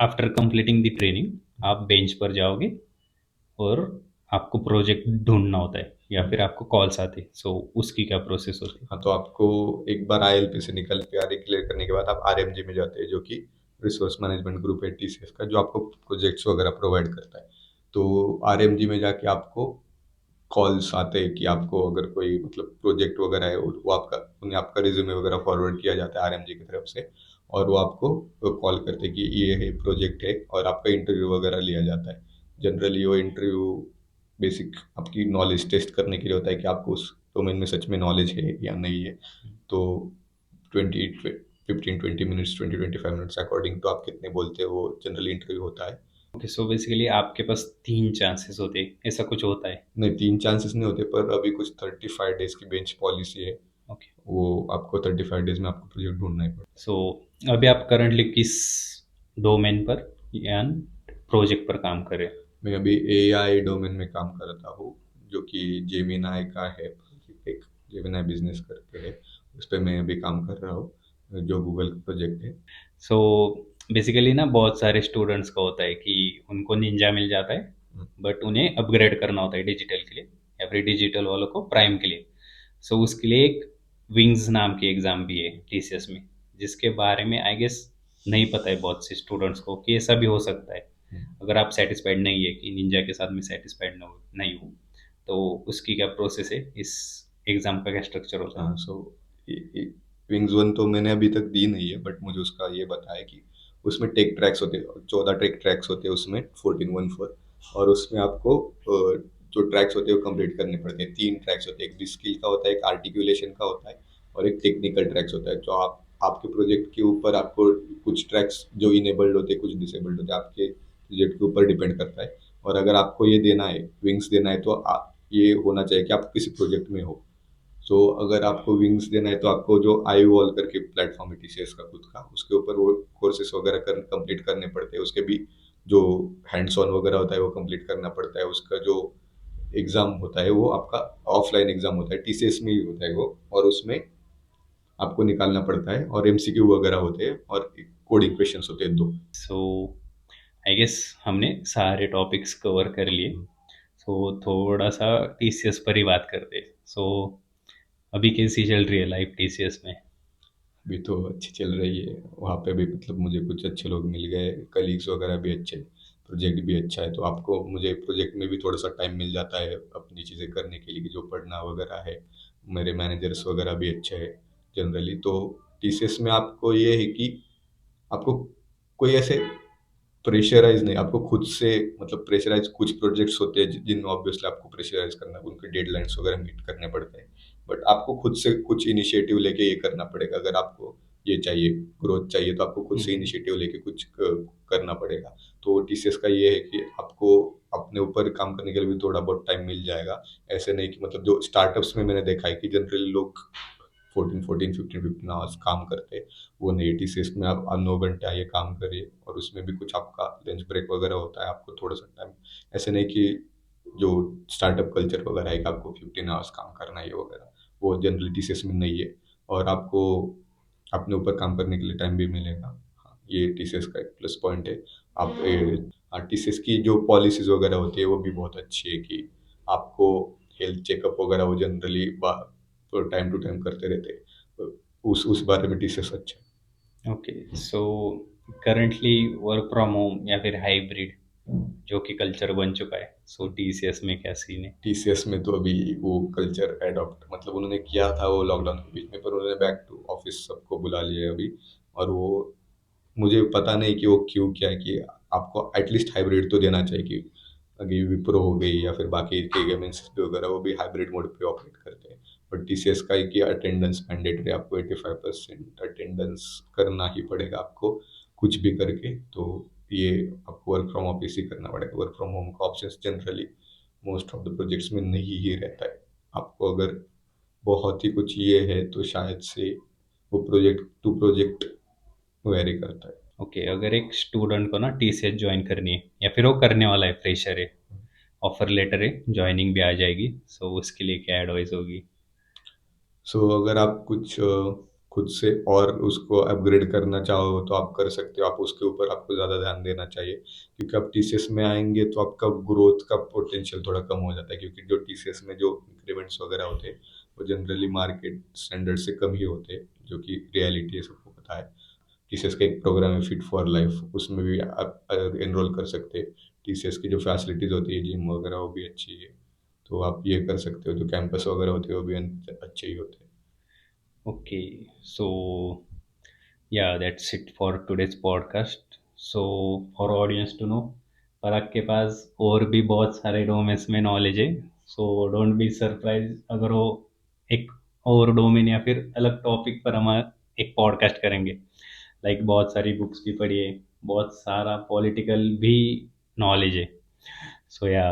after completing the training आप बेंच पर जाओगे और आपको प्रोजेक्ट ढूँढना होता है या फिर आपको कॉल्स आते हैं, सो उसकी क्या प्रोसेस होती है?
हाँ, तो आपको एक बार आईएलपी से निकल के, आरए क्लियर करने के बाद आप आरएमजी में जाते हैं, जो कि रिसोर्स मैनेजमेंट ग्रुप है टीसीएस का, जो आपको प्रोजेक्ट्स वगैरह प्रोवाइड करता है। तो आरएमजी में जाके आपको कॉल्स आते हैं कि आपको अगर कोई मतलब प्रोजेक्ट वगैरह है, वो आपका, उन्हें आपका रिज्यूमे वगैरह फॉरवर्ड किया जाता है आरएमजी की तरफ से, और वो आपको कॉल करते हैं कि ये है प्रोजेक्ट है, और आपका इंटरव्यू वगैरह लिया जाता है। जनरली वो इंटरव्यू बेसिक आपकी नॉलेज टेस्ट करने के लिए होता है कि आपको उस डोमेन में सच में नॉलेज है या नहीं है। तो 15-20 मिनट्स, 20-25 मिनट्स अकॉर्डिंग तो आप कितने बोलते हो, वो जनरली इंटरव्यू होता है।
ओके, सो बेसिकली आपके पास 3 चांसेस होते हैं, ऐसा कुछ होता है?
नहीं, 3 चांसेस नहीं होते, पर अभी कुछ 35 डेज की बेंच पॉलिसी है,
ओके,
वो आपको 35 डेज में आपको प्रोजेक्ट ढूंढना ही पड़ता
सो अभी आप करंटली किस डोमेन पर या प्रोजेक्ट पर काम कर रहे हैं?
है। मैं अभी एआई डोमेन में काम करता हूँ, जो कि जेमिनाई का है, एक जेमिनाई बिजनेस करके है, उस पर मैं अभी काम कर रहा हूँ, जो गूगल का प्रोजेक्ट है।
सो बेसिकली ना बहुत सारे स्टूडेंट्स का होता है कि उनको निंजा मिल जाता है, बट उन्हें अपग्रेड करना होता है डिजिटल के लिए या फिर डिजिटल वालों को प्राइम के लिए। सो उसके लिए एक विंग्स नाम की एग्ज़ाम भी है टीसीएस में, जिसके बारे में आई गेस नहीं पता है बहुत से स्टूडेंट्स को कि ऐसा भी हो सकता है। अगर आप सेटिस्फाइड नहीं है कि निंजा के साथ में सेटिस्फाइड नहीं हूँ, तो उसकी क्या प्रोसेस है, इस एग्ज़ाम का क्या स्ट्रक्चर होता है?
हाँ, सो विंग्स वन तो मैंने अभी तक दी नहीं है, बट मुझे उसका ये बताया कि उसमें टेक ट्रैक्स होते हैं, 14 टेक ट्रैक्स होते हैं उसमें, 14-1-4, और उसमें आपको जो ट्रैक्स होते हैं वो कंप्लीट करने पड़ते हैं। 3 ट्रैक्स होते हैं, एक स्किल का होता है, एक आर्टिकुलेशन का होता है, और एक टेक्निकल ट्रैक्स होता है। जो आपके प्रोजेक्ट के ऊपर आपको कुछ ट्रैक्स जो इनेबल्ड होते हैं, कुछ डिसेबल्ड होते हैं, आपके प्रोजेक्ट के ऊपर डिपेंड करता है। और अगर आपको ये देना है, विंग्स देना है, तो ये होना चाहिए कि आप किसी प्रोजेक्ट में हो। सो अगर आपको विंग्स देना है तो आपको जो आई वॉल करके प्लेटफॉर्म है टीसीएस का खुद का, उसके ऊपर वो कोर्सेज वगैरह कंप्लीट करने पड़ते हैं, उसके भी जो हैंड्स ऑन वगैरह होता है वो कंप्लीट करना पड़ता है। उसका जो एग्ज़ाम होता है वो आपका ऑफलाइन एग्ज़ाम होता है, टीसीएस में ही होता है वो, और उसमें आपको निकालना पड़ता है, और एमसीक्यू वगैरह होते हैं, और कोडिंग क्वेश्चंस होते हैं 2।
सो आई गेस हमने सारे टॉपिक्स कवर कर लिए। सो थोड़ा सा टीसीएस पर ही बात करते हैं। सो अभी कैसी चल रही है लाइफ टीसीएस में?
अभी तो अच्छी चल रही है, वहाँ पे भी मतलब मुझे कुछ अच्छे लोग मिल गए, कलीग्स वगैरह भी अच्छे, प्रोजेक्ट भी अच्छा है, तो आपको मुझे प्रोजेक्ट में भी थोड़ा-सा टाइम मिल जाता है अपनी चीज़ें करने के लिए, कि जो पढ़ना वगैरह है। मेरे मैनेजर्स वगैरह भी अच्छे हैं जनरली। तो टीसीएस में आपको ये है कि आपको कोई ऐसे प्रेशराइज़ नहीं, आपको खुद से मतलब प्रेशराइज़ कुछ प्रोजेक्ट्स होते हैं जिनमें ऑब्वियसली आपको प्रेशराइज़ करना है, उनके डेडलाइन्स वगैरह मीट करने पड़ते हैं। बट आपको खुद से कुछ इनिशिएटिव लेके ये करना पड़ेगा। अगर आपको ये चाहिए, ग्रोथ चाहिए, तो आपको खुद
हुँ,
से
हुँ।
इनिशिएटिव लेके कुछ करना पड़ेगा। तो टीसीएस का ये है कि आपको अपने ऊपर काम करने के लिए भी थोड़ा बहुत टाइम मिल जाएगा। ऐसे नहीं कि मतलब जो स्टार्टअप्स में मैंने देखा है कि जनरली लोग 14-14, 15-15 आवर्स काम करते हैं। वो नहीं, टीसीएस में आप 9 घंटे आइए काम करिए, और उसमें भी कुछ आपका लंच ब्रेक वगैरह होता है, आपको थोड़ा-सा टाइम। ऐसे नहीं कि जो स्टार्टअप कल्चर वगैरह है कि आपको 15 आवर्स काम करना है ये वगैरह, वो जनरली टीसीएस में नहीं है। और आपको अपने ऊपर काम करने के लिए टाइम भी मिलेगा। हाँ, ये टीसीएस का एक प्लस पॉइंट है। आप टीसीएस की जो पॉलिसीज़ वगैरह होती है वो भी बहुत अच्छी है, कि आपको हेल्थ चेकअप वगैरह वो जनरली तो टाइम टू टाइम करते रहते हैं। उस बारे में टीसीएस अच्छा है।
Okay, so currently work from home या फिर हाइब्रिड जो कि कल्चर बन चुका है, सो टीसीएस में क्या सीन है?
टीसीएस में तो अभी वो कल्चर एडॉप्ट मतलब उन्होंने किया था वो लॉकडाउन के बीच में, पर उन्होंने बैक टू ऑफिस सबको बुला लिया है अभी। और वो मुझे पता नहीं कि वो क्यों क्या है, कि आपको एटलीस्ट हाइब्रिड तो देना चाहिए, कि अभी विप्रो हो गई या फिर बाकी के एमएनसी वगैरह वो भी हाइब्रिड मोड पे ऑपरेट करते हैं। बट टीसीएस का है कि अटेंडेंस मैंडेटरी, आपको 85% अटेंडेंस करना ही पड़ेगा आपको, कुछ भी करके। तो ये आपको वर्क फ्रॉम ऑफिस ही करना पड़ेगा। वर्क फ्रॉम होम का option generally most of the projects में नहीं ही रहता है। आपको अगर बहुत ही कुछ ये है तो शायद से वो प्रोजेक्ट टू प्रोजेक्ट वेरी करता है।
ओके, अगर एक स्टूडेंट को ना टीसीएस जॉइन करनी है या फिर वो करने वाला है, फ्रेशर है, ऑफर लेटर है, जॉइनिंग भी आ जाएगी, सो उसके लिए क्या एडवाइस होगी?
सो अगर आप कुछ खुद से और उसको अपग्रेड करना चाहो तो आप कर सकते हो। आप उसके ऊपर आपको ज़्यादा ध्यान देना चाहिए, क्योंकि आप टीसीएस में आएँगे तो आपका ग्रोथ का पोटेंशियल थोड़ा कम हो जाता है, क्योंकि जो टीसीएस में जो इंक्रीमेंट्स वगैरह होते हैं, वो जनरली मार्केट स्टैंडर्ड से कम ही होते हैं, जो कि रियलिटी है, सबको पता है। टीसीएस का एक प्रोग्राम है फिट फॉर लाइफ, उसमें भी आप एनरोल कर सकते हैं। टीसीएस की जो फैसिलिटीज़ होती है, जिम वगैरह, वो भी अच्छी है। तो आप ये कर सकते हो, जो कैंपस वगैरह होते हैं वो भी अच्छे ही होते हैं।
Okay, so yeah, that's it for today's podcast. So for audience to know, पराग के पास और भी बहुत सारे डोमेन्स में नॉलेज है, सो डोंट बी सरप्राइज अगर वो एक और डोमेन या फिर अलग टॉपिक पर हम एक पॉडकास्ट करेंगे। लाइक बहुत सारी बुक्स भी पढ़ी है, बहुत सारा पॉलिटिकल भी नॉलेज है, सो या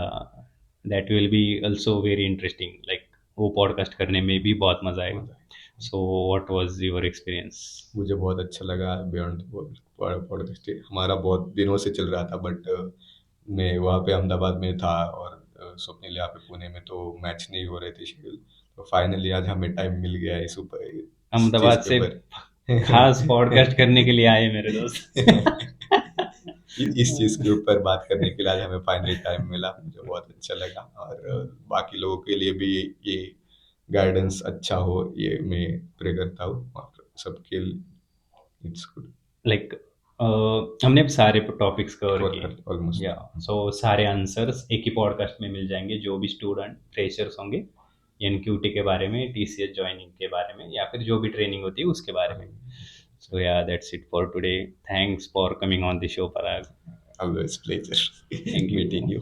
that will be also very interesting. Like वो पॉडकास्ट करने में भी बहुत मज़ा आएगा।
मज़ा है।
So what was your experience?
मुझे बहुत अच्छा लगा बियॉन्ड पॉडकास्ट। हमारा बहुत दिनों से चल रहा था, बट मैं वहाँ पे अहमदाबाद में था, और स्वप्निल यहाँ पे पुणे में, तो मैच नहीं हो रहे थे शेड्यूल। तो फाइनली आज हमें टाइम मिल गया है इस चीज़
अहमदाबाद
के
से
ऊपर।
खास पॉडकास्ट करने के लिए आए मेरे दोस्त।
इस चीज़ के ऊपर बात करने के लिए आज हमें फाइनली टाइम मिला, मुझे बहुत अच्छा लगा। और बाकी लोगों के लिए भी ये गाइडेंस अच्छा हो, ये मैं प्रे करता हूँ, और सबके लिए इट्स गुड।
लाइक हमने अब सारे टॉपिक्स कवर
कवर
किए,
कर ऑलमोस्ट।
या सो सारे आंसर्स एक ही पॉडकास्ट में मिल जाएंगे, जो भी स्टूडेंट फ्रेशर्स होंगे एनक्यूटी के बारे में, टीसीएस ज्वाइनिंग के बारे में, या फिर जो भी ट्रेनिंग होती है उसके बारे में। सो या that's it for today. Thanks for coming on the show, Parag.
Always pleasure
thank
meeting
you.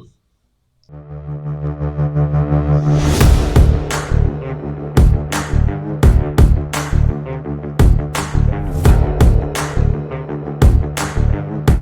you.